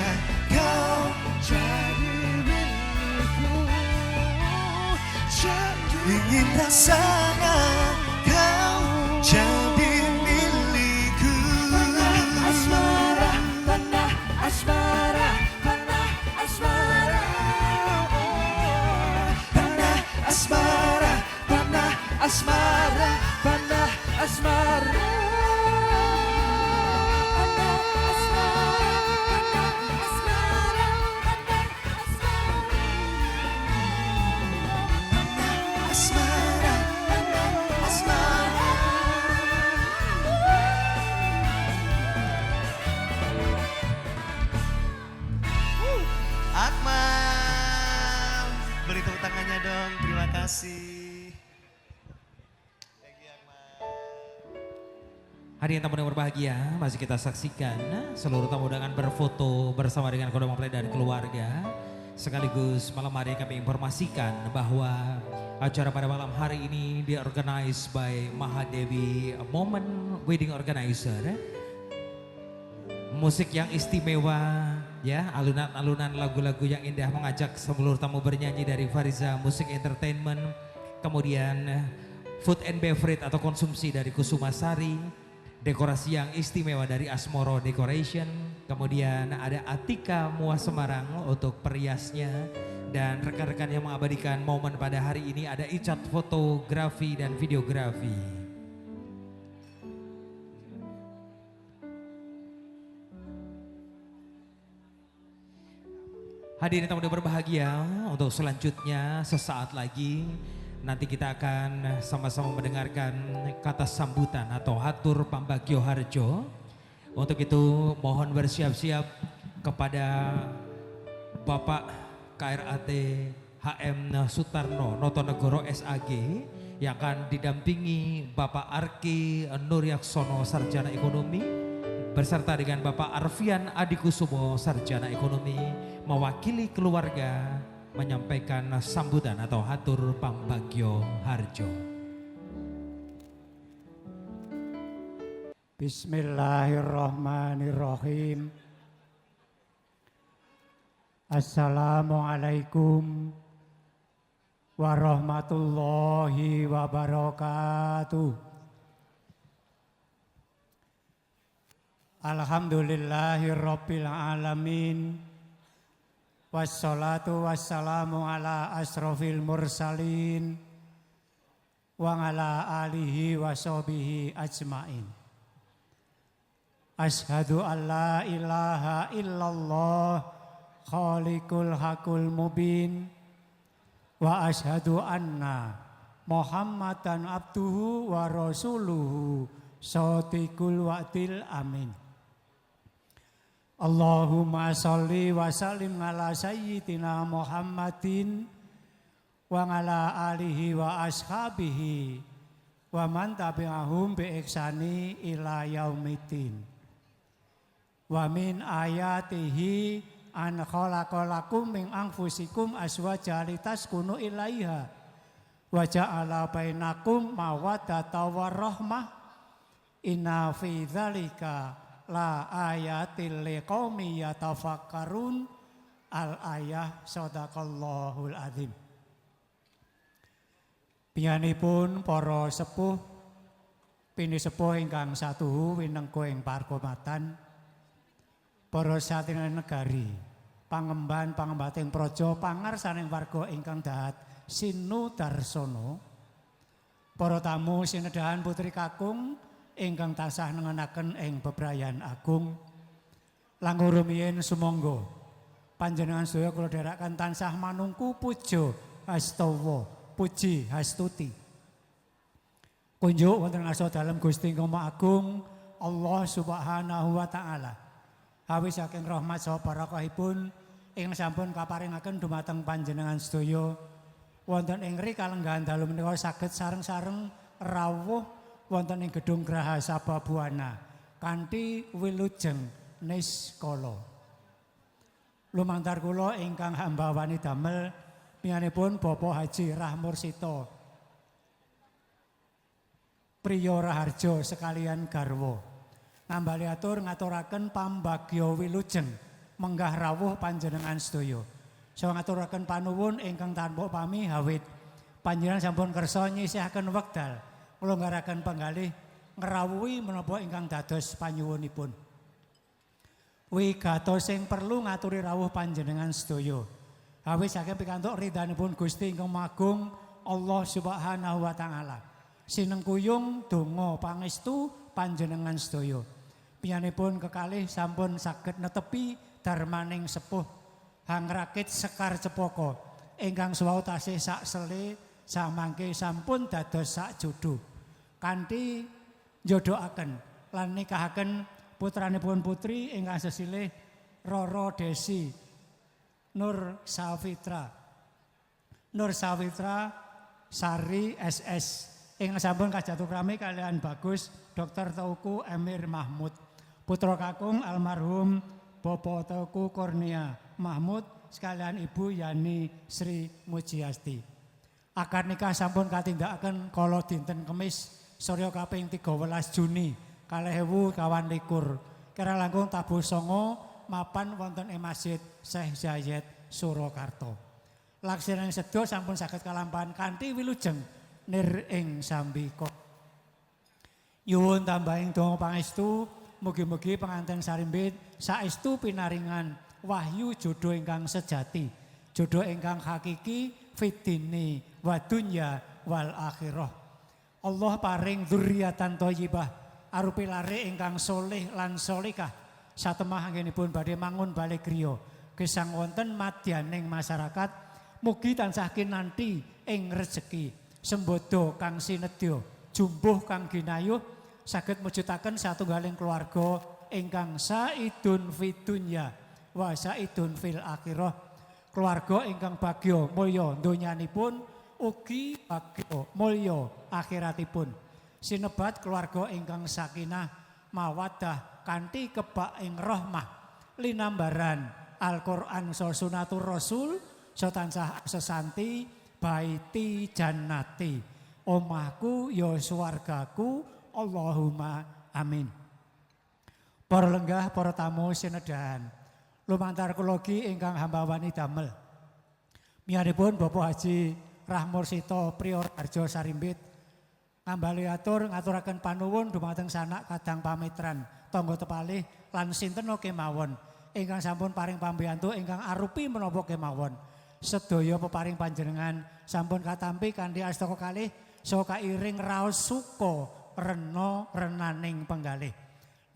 kau jadi milikku. ingin rasanya kau jadi milikku. Asmara, tanah asmara, tanah asmara. Tanah asmara, tanah asmara, tanah asmara. Asmara, asmara. Akmal, beri tepuk tangannya dong. Terima kasih. Thank you, Akmal. Hadirin tamu yang berbahagia, masih kita saksikan seluruh tamu undangan berfoto bersama dengan kedua mempelai dan keluarga. Sekaligus malam hari kami informasikan bahwa acara pada malam hari ini diorganize by Mahadevi Moment Wedding Organizer. Musik yang istimewa, ya, alunan-alunan lagu-lagu yang indah mengajak seluruh tamu bernyanyi dari Fariza Music Entertainment. Kemudian food and beverage atau konsumsi dari Kusuma Sari. Dekorasi yang istimewa dari Asmoro Decoration. Kemudian ada Atika Mua Semarang untuk periasnya. Dan rekan-rekan yang mengabadikan momen pada hari ini ada Icat Fotografi dan Videografi. Hadirin tamu yang berbahagia, untuk selanjutnya sesaat lagi nanti kita akan sama-sama mendengarkan kata sambutan atau hatur pambagio harjo. Untuk itu mohon bersiap-siap kepada Bapak KRAT HM Sutarno Notonegoro SAG yang akan didampingi Bapak Arki Nuryaksono Sarjana Ekonomi beserta dengan Bapak Arfian Adikusumo Sarjana Ekonomi mewakili keluarga menyampaikan sambutan atau hatur pambagio harjo. Bismillahirrahmanirrahim. Assalamualaikum warahmatullahi wabarakatuh. Alhamdulillahirabbil alamin. Wassalatu wassalamu ala asrofil mursalin wa ala alihi wa sahbihi ajmain. Ashhadu an la ilaha illallah khaliqul hakul mubin wa ashhadu anna Muhammadan abduhu wa rasuluhu shadiqul wa'dil amin. Allahumma sholli wa sallim ala sayyidina Muhammadin wa ala alihi wa ashabihi wa man tabi'ahum bi ihsani ila yaumiddin. Wa min ayatihi an khalaqalakum min anfusikum azwajan litaskunu ilaiha wa ja'ala bainakum mawaddatan warahmah inna fi dzalika la ayatil liqaumi yatafakkarun. Al-ayah sadaqallahul azim. Biyanipun para sepuh pini sepuh ingkang satuhu winengku ing parkomatan, para satria negari, pangemban pangembating praja pangarsaning warga ingkang dahat Sinu Darsono, para tamu sinedahan putri kakung ingkang tansah nengenaken ing bebrayan agung, langkung rumiyin sumangga panjenengan sedaya kula dherekaken tansah manungku puja hastowo, puji hastuti. Kunjuk wonten ngarsa dalem Gusti Ingkang Maha Agung Allah Subhanahu wa taala. Hawi saking rahmat saha barakahipun ing sampun kaparingaken dumateng panjenengan sedaya wonten ing ri kalenggahan dalu menika saged sareng-sareng rawuh wonten ing Gedung Graha Sababwana kanthi wilujeng niskala. Lumantar kula ingkang hamba wani damel miyanipun Bapak Haji Rahmursito Priyo Raharjo sekalian garwa ngambali atur ngaturaken pambagya wilujeng menggah rawuh panjenengan sedaya. Saha ngaturaken panuwun ingkang tanpa pami hawit panjenengan sampun kersa nyisihaken wekdal nglonggaraken penggalih ngrawuhi menapa ingkang dados panyuwunipun. Wigatos sing perlu ngaturi rawuh panjenengan sedaya. Awit saking pikantuk ridhanipun Gusti Ingkang Maha Agung Allah Subhanahu wa taala. Sinengkuyung donga pangestu panjenengan sedaya. Piyanipun kekalih sampun saged netepi darmaning sepuh Hangrakit Sekar Cepaka ingkang suwau tasih sak sele samangke sampun dados sak jodoh kanthi njodohaken lan nikahaken putranipun putri ingkang sesilih Roro Desi Nur Sawitra Sari SS ingkang sampun kajatukrami kalian Bagus Dr. Teuku Emir Mahmud putra kakung almarhum Bapak Teuku Kurnia Mahmud sekalian Ibu Yani Sri Mujiasti. Akad nikah sampun katindakaken kala dinten Kemis Surya kaping 13 Juni 2021. Kira langkung tabuh songo mapan wonten ing Masjid Syekh Zayed Surakarta. Laksaning sedya sampun saged kalampahan kanthi wilujeng nir ing sambika. Nyuwun tambahing donga pangestu mugi-mugi pengantin sarimbit saestu pinaringan wahyu jodoh ingkang sejati, jodoh ingkang hakiki fitini wa dunya wal akhirah. Allah paring dzurriatan thayyibah arupi lare ingkang soleh lan solikah satemah anggenipun badhe mangun balik griya gesang wonten madyaning masyarakat mugi tansah kinanti ing rejeki sembodo kang sinedya jumbuh kang ginayuh saged mujudaken satunggaling keluarga ingkang saidun fid dunya wa saidun fil akhirah. Keluarga ingkang bagya mulya donyanipun ugi bagya mulya akhiratipun. Sinebat keluarga ingkang sakinah mawaddah kanthi kebak ing rahmah linambaran Al-Qur'an saha sunatur Rasul saha tansah sesanti baiti jannati omahku ya swargaku Allahumma amin. Para lenggah, para tamu sinedahan. Lumantar kula ingkang hamba wani damel. Miyanipun Bapak Haji Rahmursito Priyo Raharjo Sarimbit ngambali atur ngaturaken panuwun dumateng sanak kadang pamitran tangga tepalih lan sinten kemawon ingkang sampun paring pambiyantu ingkang arupi menapa kemawon. Sedaya peparing panjenengan sampun katampi kanthi astaka kalih saha kairing raos suka rena renaning penggalih.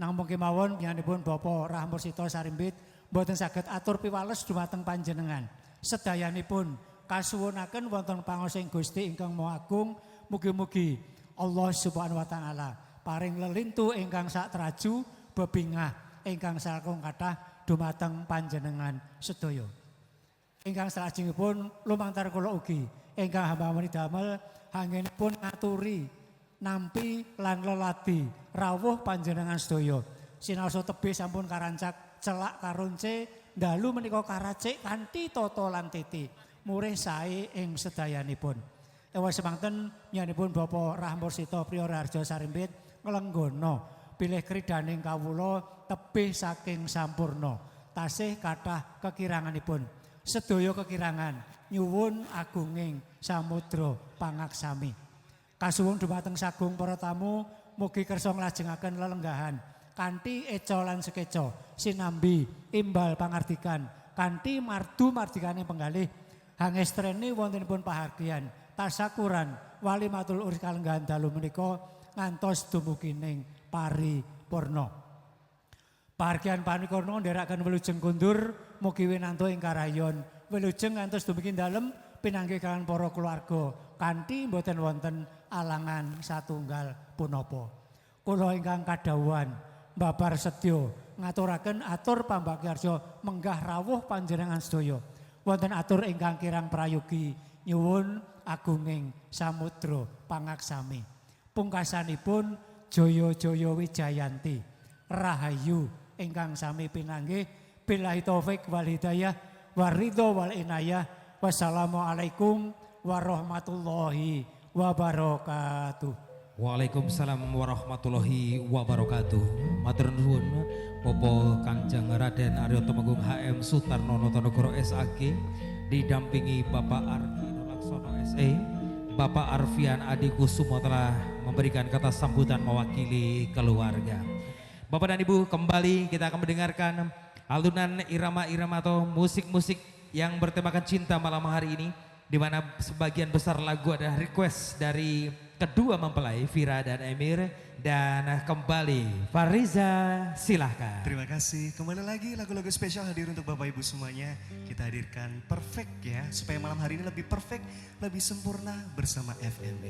Namung kemawon piyambakipun Bapak Rahmursito Sarimbit boten saged atur piwales dumateng panjenengan. Sedayanipun kasuwunaken wonten pangaosing Gusti ingkang Maha Agung mugi-mugi Allah Subhanahu wa taala paring lelintu ingkang sak traju bebingah ingkang selangkung kathah dumateng panjenengan sedaya. Ingkang salajengipun lumantar kula ugi ingkang hamba muni damel anggenipun ngaturi nampi lan leladi rawuh panjenengan sedaya. Sinaosa tebih sampun karancak celak karunce dalu menika karacik kanthi tata lan titi murih sae ing sedayanipun. Ewa semanten nyanipun Bapak Rahmursito Priyo Raharjo Sarimbit nglenggono bilih kridaning kawula tebih saking sampurna tasih kathah kekiranganipun. Sedaya kekirangan nyuwun agunging samudra pangaksami. Kasuwun dumateng sagung para tamu mugi kersa nglajengaken lelenggahan kanthi eca lan sekeca sinambi imbal pangardikan kanthi mardu mardikane penggalih hangestreni wontenipun pahargyan tasakuran walimatul urus kalenggahan dalu menika ngantos dumugining paripurna. Pahargyan panikurna ndherekaken wilujeng kundur mugi winantu ing karayon wilujeng ngantos dumugi dalem pinanggih kalian para keluarga kanthi mboten wonten alangan satunggal punapa. Kula ingkang kadhawuhan babar sedya ngaturaken atur pambagyarja menggah rawuh panjenengan sedaya. Wonten atur ingkang kirang prayogi nyuwun agunging samudra pangaksami. Pungkasanipun Jaya-jaya Wijayanti rahayu ingkang sami pinanggih billahi taufik wal hidayah waridho wal inayah. Wassalamualaikum warahmatullahi wabarakatuh. Waalaikumsalam warahmatullahi wabarakatuh. Matur nuwun Bapak Kanjeng Raden Aryo Tumenggung HM Sutarno Notonegoro SAG didampingi Bapak Arvino Laksono SE. Bapak Arfian Adi Kusumo telah memberikan kata sambutan mewakili keluarga. Bapak dan Ibu, kembali kita akan mendengarkan alunan irama-irama atau musik-musik yang bertemakan cinta malam hari ini, di mana sebagian besar lagu adalah request dari kedua mempelai Vira dan Emir. Dan kembali Fariza, silahkan. Terima kasih. Kembali lagi lagu-lagu spesial hadir untuk Bapak Ibu semuanya. Kita hadirkan perfect ya, supaya malam hari ini lebih perfect, lebih sempurna bersama FMB.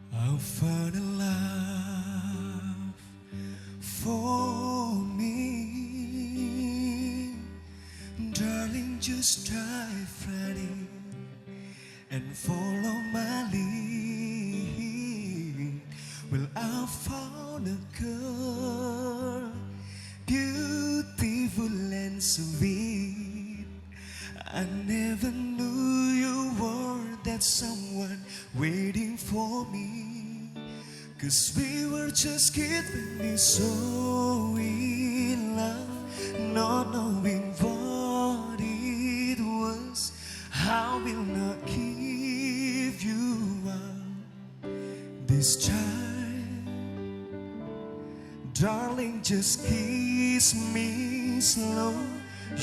I found a love for me, darling, just dive right in and follow my lead. Well, I found a girl, beautiful and sweet. I never knew you were that someone waiting for me, 'cause we were just kids when we so in love, not knowing what it was. I will not give you up this time, darling, just kiss me slow.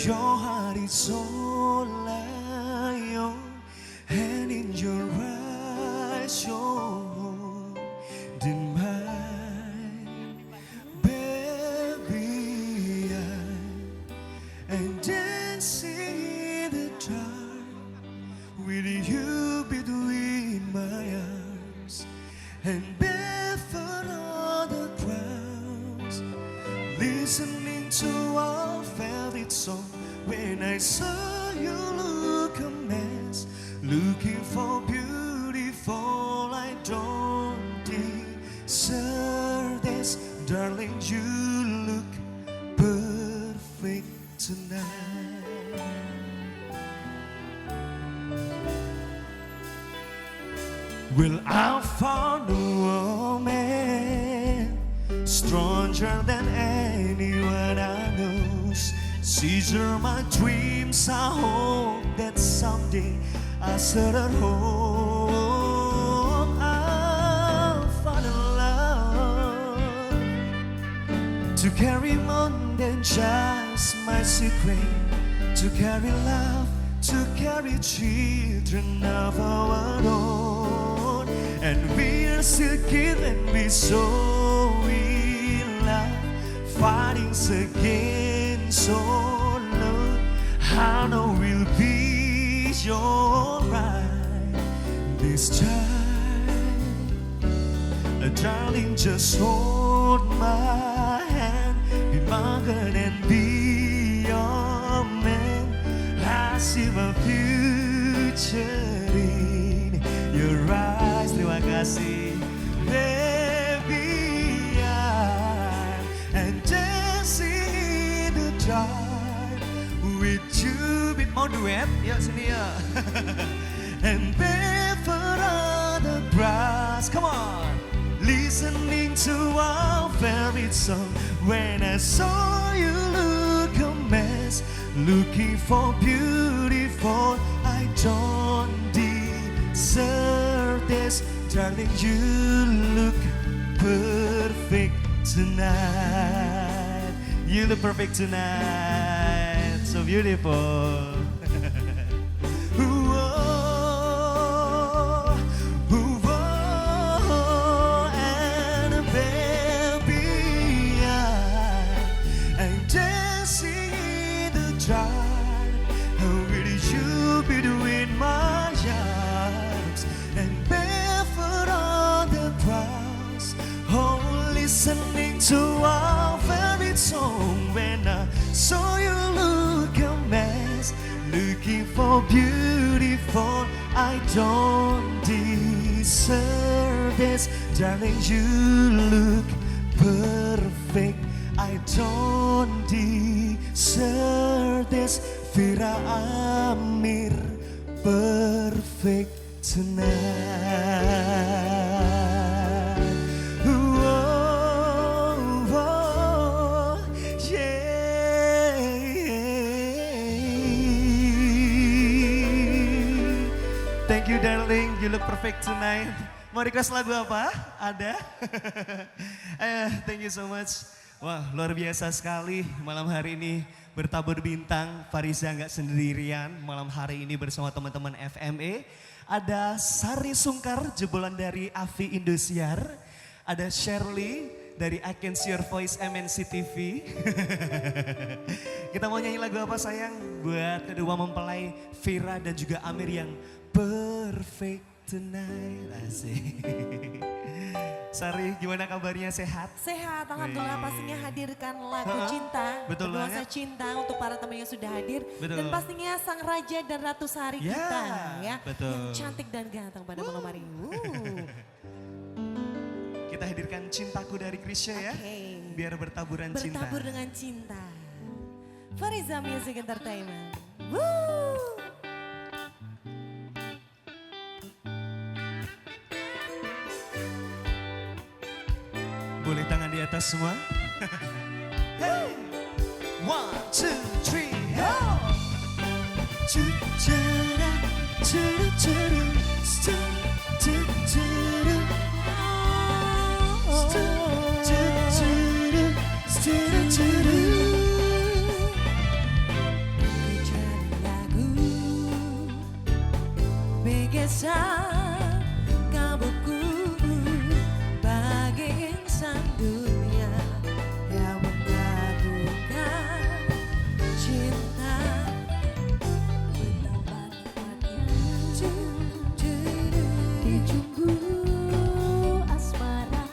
Your heart is all I own, and in your eyes you're in mine, baby. I'm dancing in the dark with you between my arms and barefoot on the ground, listening to our favorite song. When I saw you look a mess, looking for beautiful, I don't deserve this, darling, you look perfect tonight. Well, I found a woman stronger than anyone I know. These are my dreams, I hope that someday I set her home. I found a love to carry more than just my secret, to carry love, to carry children of our own. And we are still kids and we're so in love, fighting against all love. I know we'll be alright this time. Darling, just hold my hand, be my girl and be your man. I see my future in your eyes. Terima kasih, baby. I'm dancing in the dark with you. Mau duet? Ya sini ya. And barefoot on the grass. Come on. Listening to our favorite song. When I saw you look a mess, looking for beautiful, I don't deserve this, darling, you look perfect tonight. You look perfect tonight, so beautiful. And baby, I'm beautiful, beautiful. I don't deserve this. Darling, you look perfect. I don't deserve this. Vira Amir, perfect tonight. Whoa, whoa, yeah. Thank you darling, you look perfect tonight. Mau request lagu apa? Ada? Thank you so much. Wah, luar biasa sekali malam hari ini bertabur bintang. Fariza nggak sendirian malam hari ini bersama teman-teman FME. Ada Sari Sungkar, jebolan dari Avi Indosiar. Ada Shirley dari I Can See Your Voice MNC TV. Kita mau nyanyi lagu apa sayang? Buat kedua mempelai Vira dan juga Amir yang perfect tonight. Asik. Sari, gimana kabarnya, sehat? Sehat, alhamdulillah. Pastinya hadirkan lagu cinta, betul bernuansa banget. cinta untuk para teman yang sudah hadir. Betul. Dan pastinya sang raja dan ratu Sari Ya, kita ya, betul. yang cantik dan ganteng pada malam hari ini. Kita hadirkan Cintaku dari Krisya ya. Oke. Biar bertaburan cinta. Bertabur dengan cinta. Fariza Music Entertainment. Woo! Boleh tangan di atas semua? Hey! 1, 2, 3, ho! Cu-cara, cu-cu-cu, stu-cu-cu-cu, stu-cu-cu-cu, stu-cu-cu-cu. Bicara lagu Begesan kabutku bagi insan dunia yang mengagungkan cinta. Betapa nikmatnya dijunggu asmara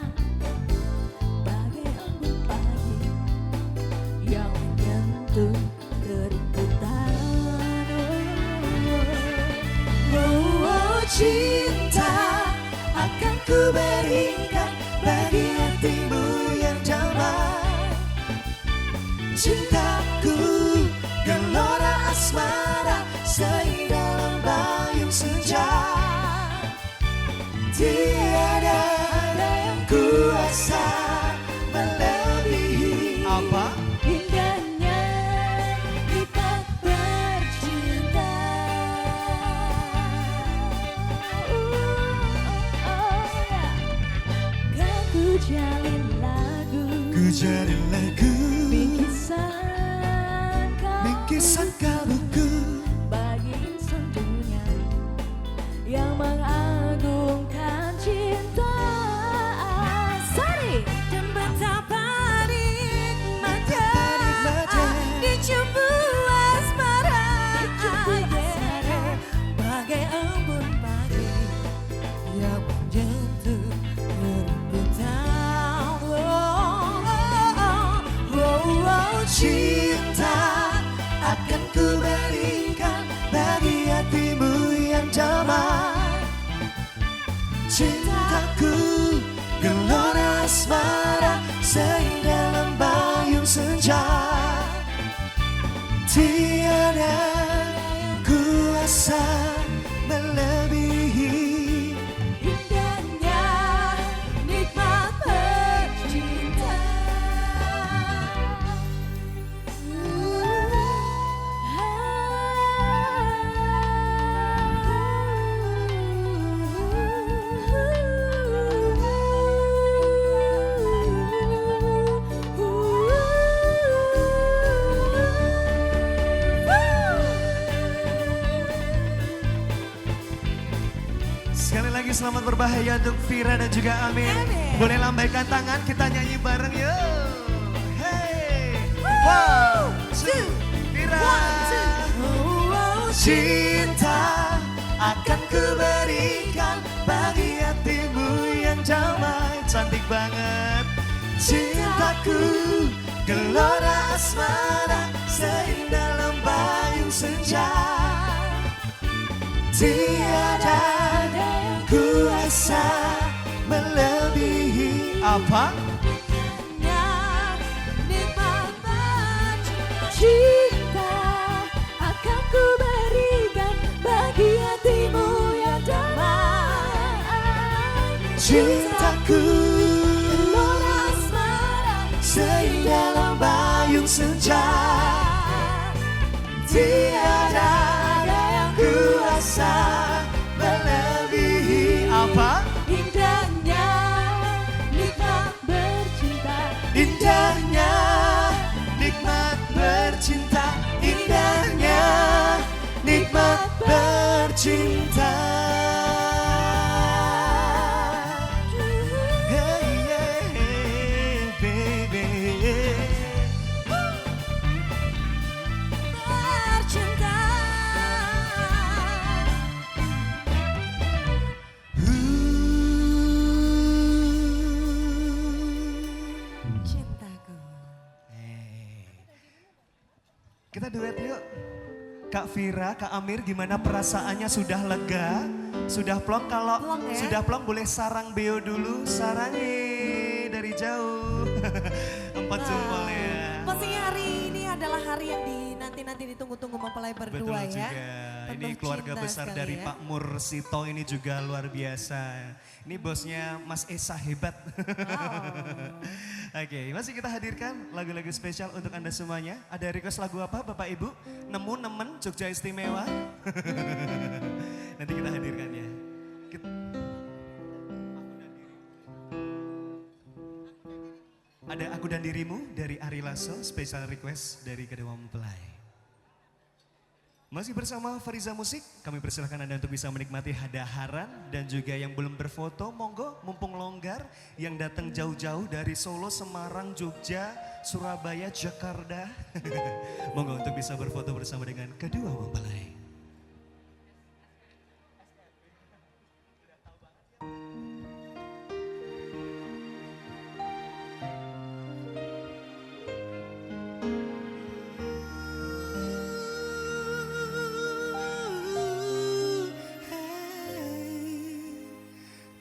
bagai embun pagi yang menyentuh keringkutan. Cinta akan ku berikan bagi hatimu yang damai. Cintaku gelora asmara seindah lembayung senja. Tiada ada yang kuasa melebihi apa? Indahnya kita bercinta. Kan ku jalin lagu Ku jadi lagu bingkisan kalbuku bagi insan dunia yang mengagungkan cinta. Sari dan betapa nikmatnya dicumbu asmara bagai embun pagi yang menyentuh kerimbutan. Cinta akan ku berikan bagi hatimu yang damai. Cintaku gelora asmara seindah lembayung senja. Tiada kuasa melebihi Indahnya nikmat bercinta. Sekali lagi selamat berbahaya untuk Vira dan juga Amir. Amin. Boleh lambaikan tangan, kita nyanyi bareng yuk. Hey, 1, 2, Vira. Cinta akan ku berikan bagi hatimu yang damai. Cantik banget. Cintaku gelora asmara seindah lembayung senja. Tiada kuasa melebihi apa? Nikmat cinta akan ku berikan bagi hatimu yang damai. Cintaku Gelora asmara seindah lembayung senja. Tiada yang kuasa melebihi apa? indahnya nikmat bercinta. Indahnya nikmat bercinta. Indahnya nikmat bercinta. Hey, yeah, hey, baby. Bercinta. Cintaku. Kita duet yuk. Kak Vira, Kak Amir, gimana perasaannya? Sudah lega? Sudah plong? Kalau Plong ya? sudah plong boleh sarang beo dulu. Sarangi dari jauh. Empat jempol ya. Pastinya hari ini adalah hari yang nanti ditunggu-tunggu mempelai berdua Betul ya. juga. Ini Penuh keluarga cinta besar sekali dari ya. Pak Mursito ini juga luar biasa. Ini bosnya Mas Esa hebat. Oke, masih kita hadirkan lagu-lagu spesial untuk Anda semuanya. Ada request lagu apa Bapak Ibu? Nemu nemen Jogja Istimewa. Nanti kita hadirkan ya. Ada Aku dan Dirimu dari Ari Lasso, special request dari kedua mempelai. Masih bersama Fariza Musik, kami persilahkan Anda untuk bisa menikmati hadaharan dan juga yang belum berfoto, monggo mumpung longgar yang datang jauh-jauh dari Solo, Semarang, Jogja, Surabaya, Jakarta. Monggo untuk bisa berfoto bersama dengan kedua mempelai.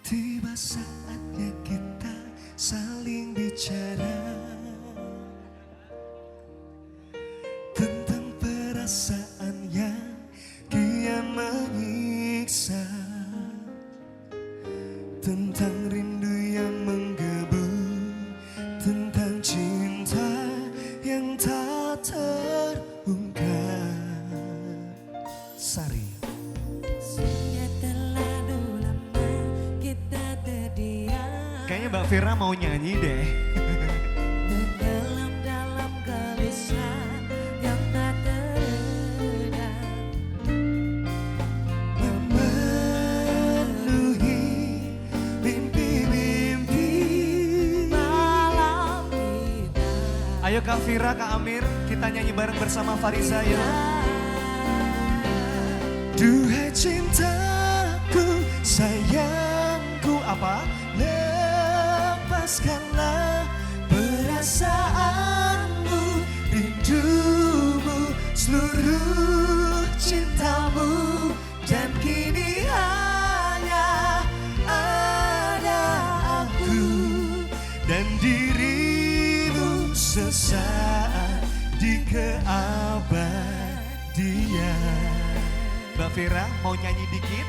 Tiba saatnya kita saling bicara tentang perasaan yang kian menyiksa, tentang rindu yang menggebu, tentang cinta yang tak terungkap. Sari. Sudah terlalu lama kita terdiam. Kayaknya Mbak Vira mau nyanyi deh. Dalam gelisah yang tak teredam. Memenuhi mimpi-mimpi Malam kita. Ayo Kak Vira, Kak Amir, kita nyanyi bareng bersama Fariza yuk. Duhai cintaku, sayangku, apa? Lepaskanlah perasaanmu, rindumu, seluruh cintamu. Dan kini hanya ada aku dan dirimu sesaat di keabadian. Mbak Vira mau nyanyi dikit?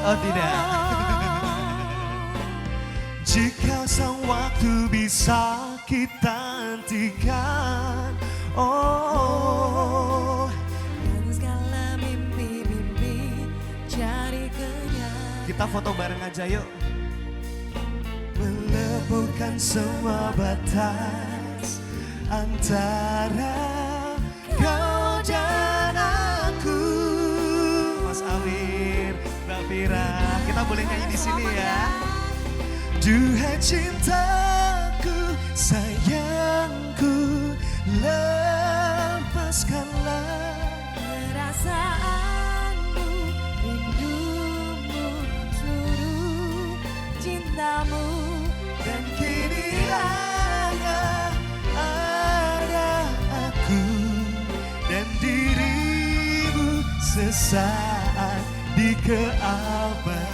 Oh tidak. Jika sang waktu bisa kita hentikan, oh, Dan segala mimpi-mimpi cari kenyataan. kita foto bareng aja yuk. Meleburkan semua batas antara kau dan aku. Mas Amir, Mbak Vira, kita boleh nyanyi di sini ya. Duhai cintaku, sayangku, lepaskanlah Perasaanmu, rindumu, seluruh cintamu. dan kini hanya ada aku dan dirimu sesaat keabadian.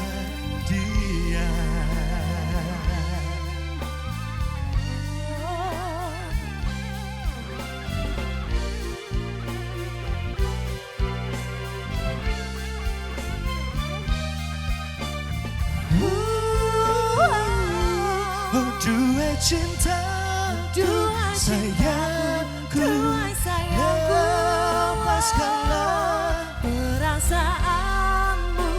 Duhai cinta, Duhai sayangku, Duhai sayangku, lepaskanlah perasaanmu,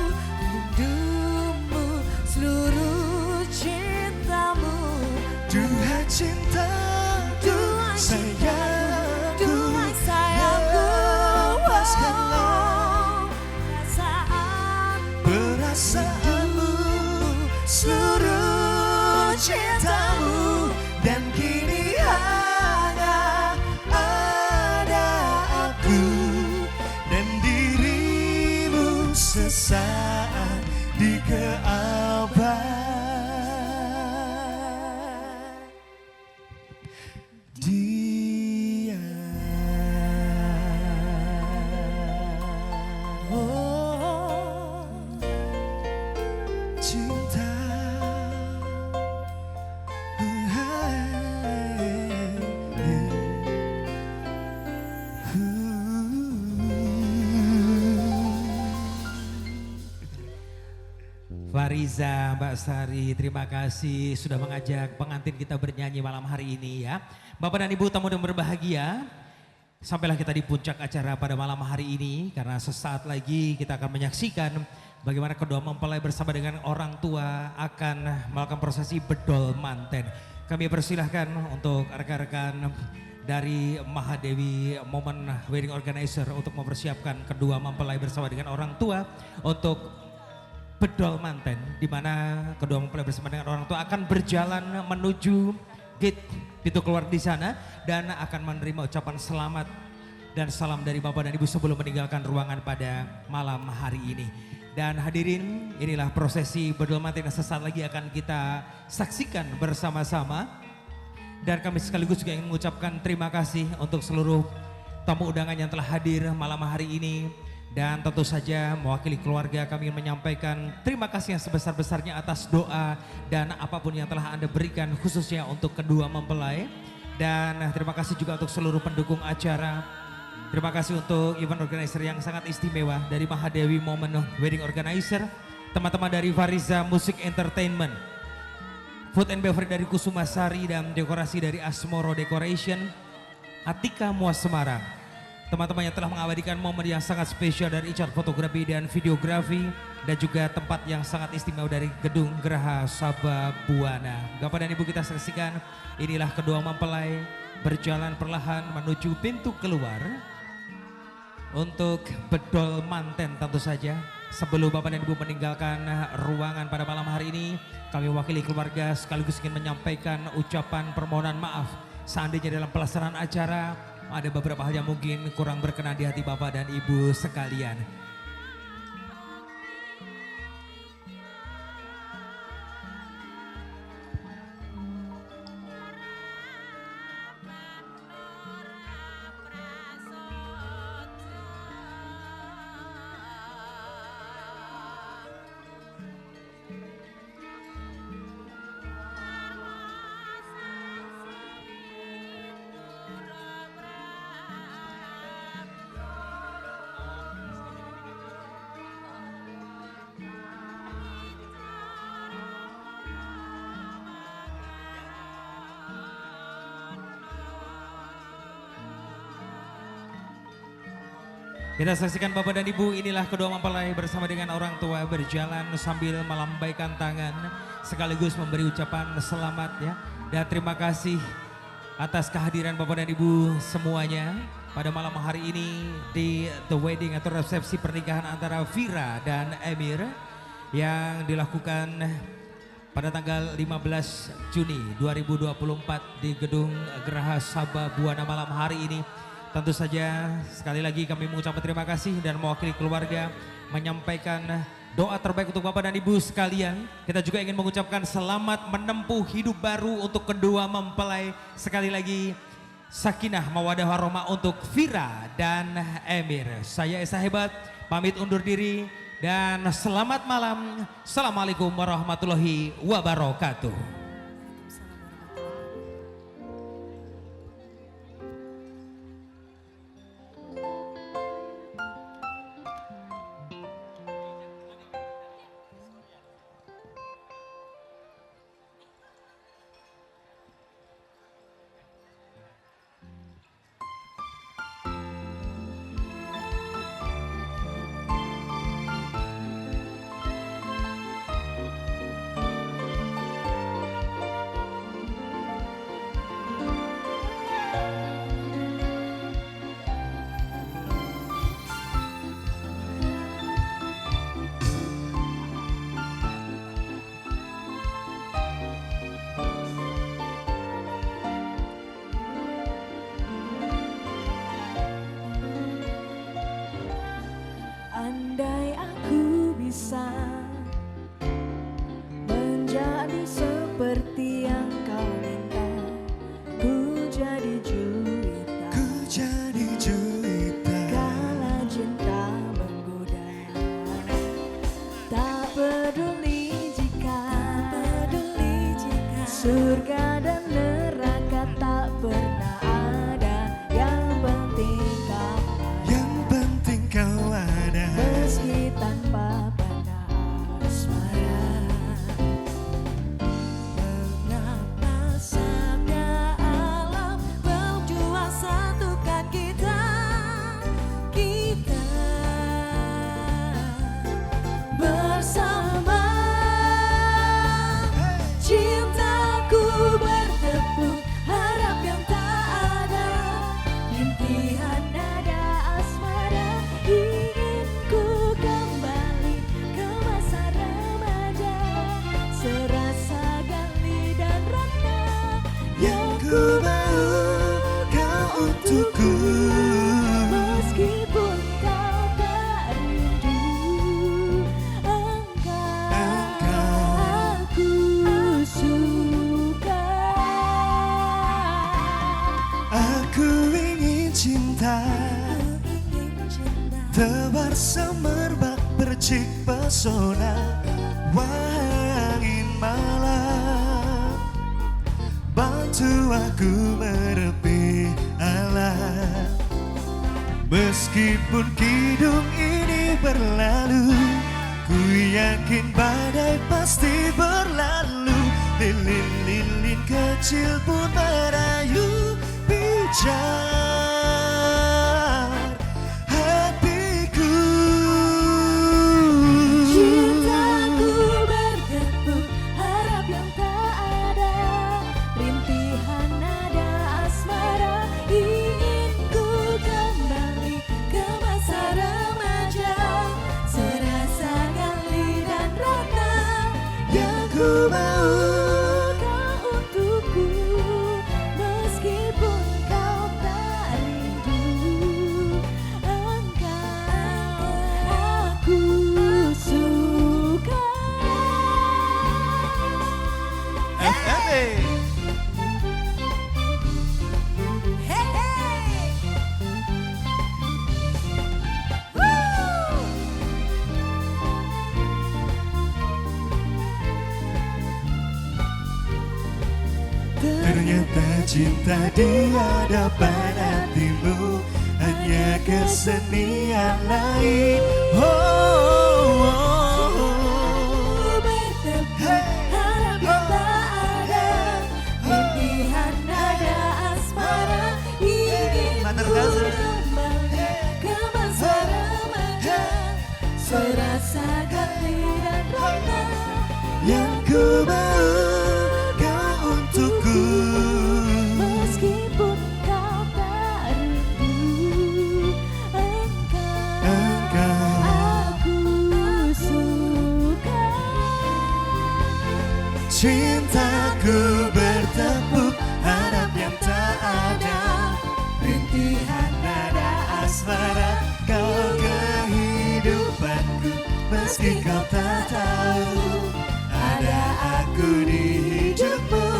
rindumu, seluruh cintamu. Duhai cinta, Duhai cinta, sayangku, Duhai sayangku, lepaskanlah perasaanmu, seluruh cintamu. Dan kini hanya ada aku dan dirimu sesaat di keabadian. Oh, Cinta, Fariza, Mbak Sari, terima kasih sudah mengajak pengantin kita bernyanyi malam hari ini ya. Bapak dan Ibu tamu yang berbahagia, sampailah kita di puncak acara pada malam hari ini karena sesaat lagi kita akan menyaksikan bagaimana kedua mempelai bersama dengan orang tua akan melakukan prosesi bedol manten. Kami persilahkan untuk rekan-rekan dari Mahadewi Moment Wedding Organizer untuk mempersiapkan kedua mempelai bersama dengan orang tua untuk bedol manten, di mana kedua mempelai bersama dengan orang tua akan berjalan menuju gate pintu keluar di sana dan akan menerima ucapan selamat dan salam dari Bapak dan Ibu sebelum meninggalkan ruangan pada malam hari ini. Dan hadirin, inilah prosesi bedol manten yang sesaat lagi akan kita saksikan bersama-sama. Dan kami sekaligus juga ingin mengucapkan terima kasih untuk seluruh tamu undangan yang telah hadir malam hari ini. Dan tentu saja mewakili keluarga kami ingin menyampaikan terima kasih yang sebesar-besarnya atas doa dan apapun yang telah Anda berikan khususnya untuk kedua mempelai. Dan terima kasih juga untuk seluruh pendukung acara. Terima kasih untuk event organizer yang sangat istimewa dari Mahadewi Moment Wedding Organizer. Teman-teman dari Fariza Music Entertainment. Food and Beverage dari Kusuma Sari dan dekorasi dari Asmoro Decoration. Atika Muas Semarang. Teman-teman yang telah mengabadikan momen yang sangat spesial dari Icar Fotografi dan Videografi dan juga tempat yang sangat istimewa dari Gedung Geraha Sababwana. Bapak dan Ibu kita saksikan inilah kedua mempelai berjalan perlahan menuju pintu keluar untuk bedol manten tentu saja. Sebelum Bapak dan Ibu meninggalkan ruangan pada malam hari ini, kami mewakili keluarga sekaligus ingin menyampaikan ucapan permohonan maaf seandainya dalam pelaksanaan acara ada beberapa hal yang mungkin kurang berkenan di hati Bapak dan Ibu sekalian. Kita saksikan Bapak dan Ibu, inilah kedua mempelai bersama dengan orang tua berjalan sambil melambaikan tangan sekaligus memberi ucapan selamat ya. Dan terima kasih atas kehadiran Bapak dan Ibu semuanya pada malam hari ini di The Wedding atau resepsi pernikahan antara Vira dan Emir yang dilakukan pada tanggal 15 Juni 2024 di Gedung Geraha Sababwana malam hari ini. Tentu saja sekali lagi kami mengucapkan terima kasih dan mewakili keluarga menyampaikan doa terbaik untuk Bapak dan Ibu sekalian. Kita juga ingin mengucapkan selamat menempuh hidup baru untuk kedua mempelai. Sekali lagi sakinah mawadah warahmah untuk Vira dan Emir. Saya Esa Hebat pamit undur diri. Dan selamat malam. Assalamualaikum warahmatullahi wabarakatuh. Andai aku bisa menjadi seperti yang kau minta, ku jadi juwita, Ku jadi juwita. kala cinta menggoda. Tak peduli jika surga dan neraka tak pernah ada. Yang penting kau Yang penting kau ada. meski tanpa pada asmara. Mengapa sabda alam berdua satukan kita bersama. Cintaku bertepuk harap yang tak ada, impian nada asmara. Ingin ku kembali ke masa remaja, serasa Gali dan Ratna. Yang ku mau kau untukku. Meskipun kau tak rindu, engkau aku suka. Aku ingin cinta tebar semerbak percik pesona. Wahai angin malam, bantu aku merepi alam. Meskipun kidung ini berlalu, ku yakin badai pasti berlalu. Lilin-lilin kecil pun merayu pijar hatiku. Cintaku bertepuk harap yang tak ada, rintihan nada asmara. Ingin ku kembali ke masa remaja, serasa Gali dan Ratna. Yang ku mau Kau untukku, meskipun kau tak rindu, engkau aku suka. FFA. Hey, hey. Woo! Ternyata cinta di hadapan hatimu hanya kesenian lain. Oh, oh, oh. Bertepuk harap yang tak ada, rintihan nada asmara. Ingin ku kembali ke masa remaja, serasa Gali dan Ratna. Yang ku mau kau untukku. Meskipun kau tak rindu, Engkau aku suka. Cintaku bertepuk harap yang tak ada, rintihan nada asmara. Kau kehidupanku meski kau tak tahu, ada aku di hidupmu.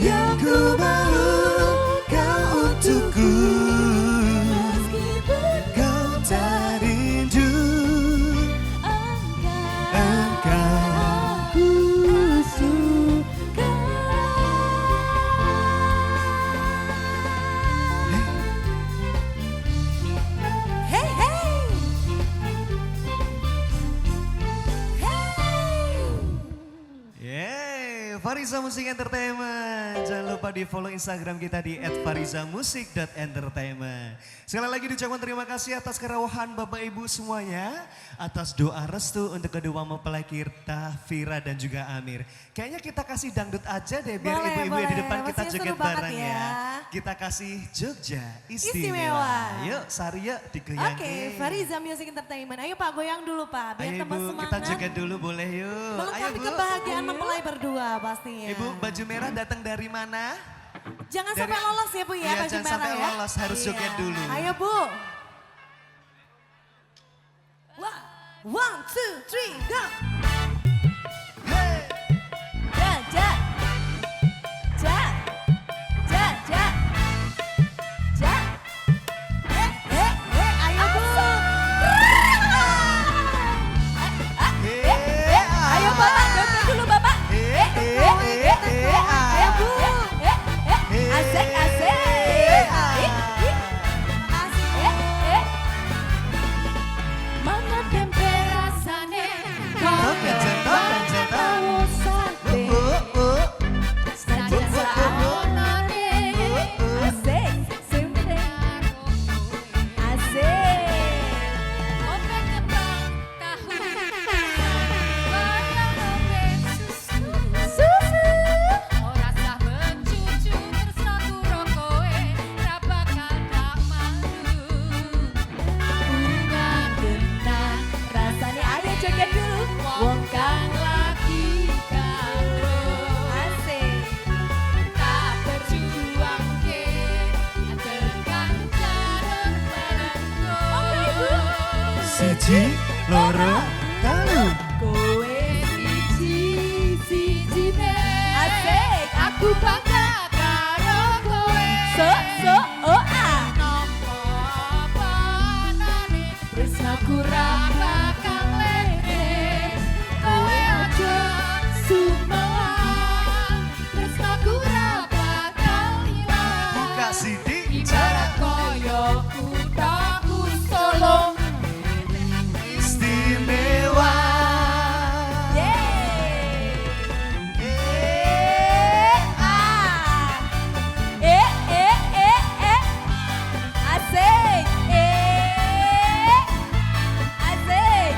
Yang ku mau kau untukku. Meskipun Kau tak rindu, Fariza Musik Entertainment. Jangan lupa di follow Instagram kita di @farizamusik.entertainment. Sekali lagi diucapkan terima kasih atas kerawahan Bapak Ibu semuanya. Atas doa restu untuk kedua mempelai kita, Vira dan juga Amir. Kayaknya kita kasih dangdut aja deh biar Boleh, ibu-ibu di boleh. depan kita Pastinya joget seru banget bareng ya. ya. Kita kasih Jogja Istimewa. istimewa. Yuk Sari yuk digoyangin. Oke, Fariza Music Entertainment. Ayo Pak goyang dulu Pak, biar Ayo tambah Ibu, semangat. kita joget dulu boleh yuk. Ayo Melengkapi Bu. kebahagiaan mempelai berdua pastinya. Ibu baju merah datang dari mana? Jangan dari- sampai lolos ya Bu ya, Iya, baju jangan merah sampai ya. lolos, harus joget dulu. Ayo Bu. One, two, three, go. Ja, ja. Ja. Ja, ja. Ja. Ayo Bu. Ayo Bapak, joget dulu Bapak. Ayo Bu. Asik, asik. Mana tempe rasane Token token tahu sate. Senajan saonane. Asik, simpen. Asik. Ope kembang tahu. Bayang ope susu. Susu. Ora sah mencucu tresnaku rokoe ra bakal tak malu. Bunga genang rasane ayo joget dulu. Wong kang lagi karo asik. Tak berjuang ke tekan jalur menenggo. Siji, loro, telu. Kowe siji-sijine asik aku bangga karo kowe so oh ah nampa panane tresnaku ra bakal lere kowe aja sumelang tresnaku ra bakal ilang Buka sidik, ibarat koyo kuthaku Solo. istimewa. Asik. Asik.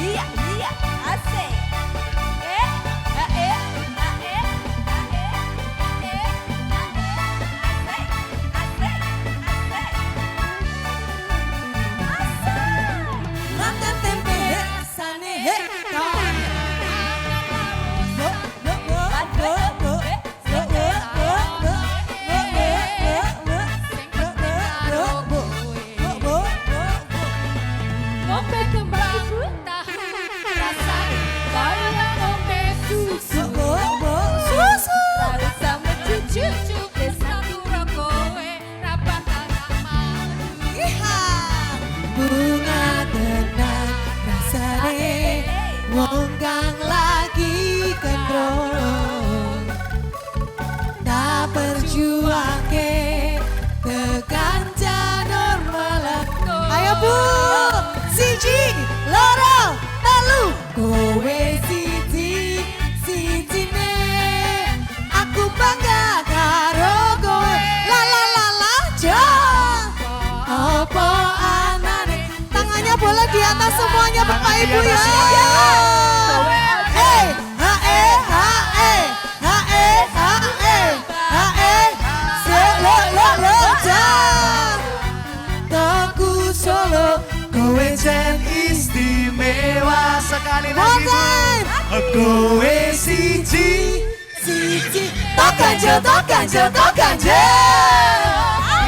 Iya, iya, asik. Makan tempe rasane he. Ngombe kembang tahu rasane kaya ngombe susu. Rasa mencucu tresnaku ro kowe ra bakal tak malu. Bunga tenang rasane wong kang lagi kendrong tak berjuangke tekan janur melengko. Ayo Bu, siji, loro, telu. Kowe siji, sijine aku bangga karo kowe. La la la la ja. Apa anane? Tangannya boleh di atas semuanya Bapak Ibu ya. Hey, ha eh ha eh ha eh ha eh ha eh. Selo lo lo ja. Toku Solo, Kowe jen istimewa sekali lagi Bu. Kowe siji, siji. Tok ganjel, tok ganjel, tok ganjel.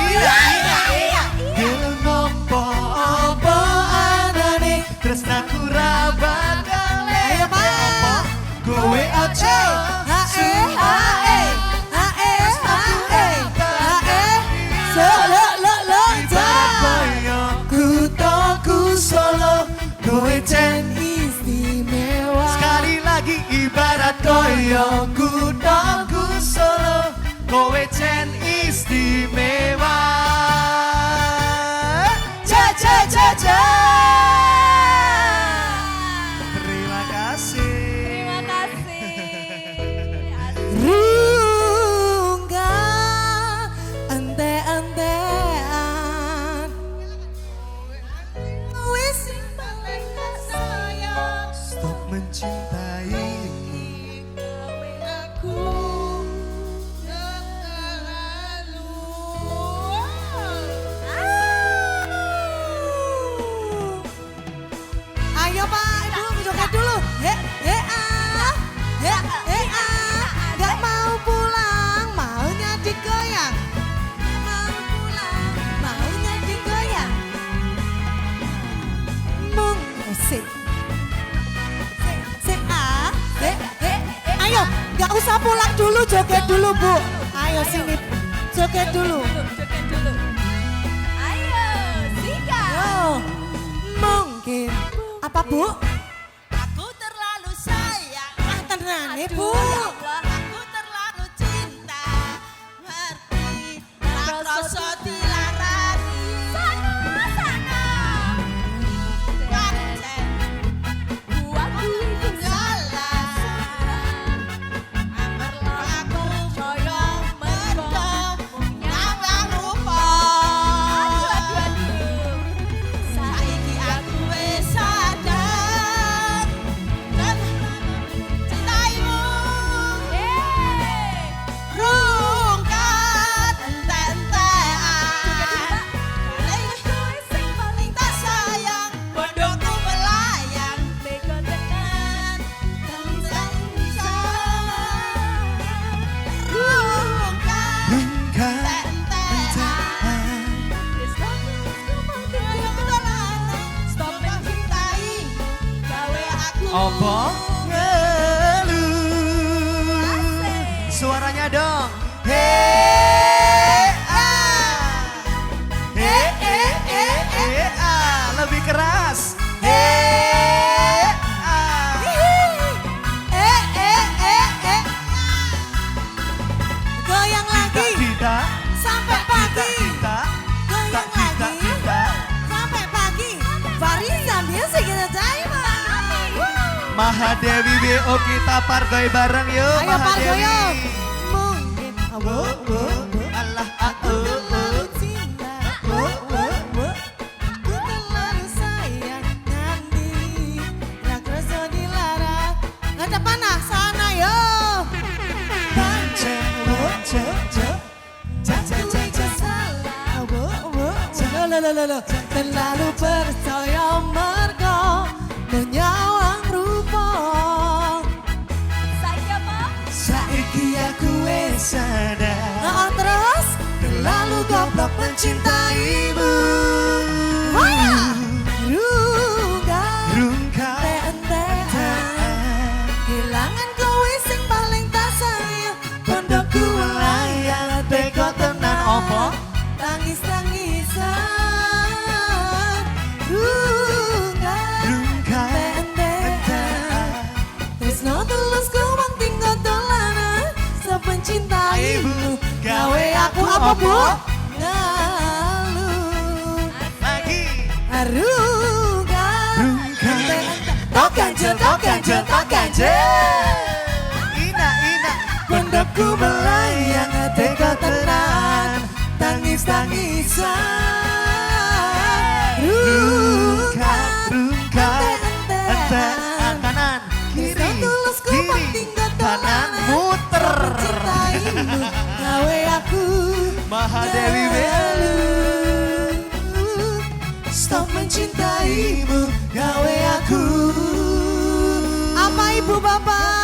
iya iya iya. Gelem nopo apa anane tresnaku ra bakal Ayo, Pak. apa. Kowe aja Ha eh ha eh ha eh ha eh ha eh. Solo lo lo ja. koyo kuthaku Solo. Kowe jen Istimewa. sekali lagi ibarat koyo kuthaku Solo. Kowe jen istimewa. joget dulu Bu. Ayo sini, joget dulu. Joget dulu. Ayo, Sika. Oh, mungkin. Apa Bu? Aku terlalu sayang, Ah, tenang nih Bu. aku terlalu cinta. Ngerti, tak rasa dilarani. Sana. Pancen, Buat ku jalan. Aku boyong mergo, nyawang rupa. Saiki aku wis sadar, dan cintaimu rungkat entek-entekan. Paling tak sayang, bodohku melayang. Bego tenan. Rungkat entek-entekan. Stop mencintai, gawe aku. Apa? Ngeluh. Suaranya dong. Lebih keras. Goyang lagi Tidak, sampai pagi. tidak, Goyang tidak, lagi tidak. sampai pagi. Fariza Music Entertainment. Mahadewi WO kita pargoy bareng yuk. Ayo Pargoyo. Mahadewi. Mungkin Wo, wo, Allah, aku terlalu cinta. Aku terlalu sayang nanti. Rak rasa dilarang. Nggak ada panah sana yo. Terlalu percaya mergo menyawang rupa. Saya mau. Saiki aku wis sadar. Nah terus Terlalu goblok mencintaimu. Mana? Ruga Rungkat entean kehilangan kowe sing paling tak sayang. Pondokku melayang teko tenan opo? Tangis-tangisan Ruga Rungkat entean tresno tulus kuwang tinggal dolanan sepencintaimu gawe aku apa Bu? Ngalu lagi. Ruga Rungkat tok ganjel Ina pondokku melayang teko tenan tangis-tangisan Rungkat entean kanan kiri kanan muter. Cintaimu gawe aku Mahadewi Welu. Stop mencintaimu gawe aku. Apa ibu bapak?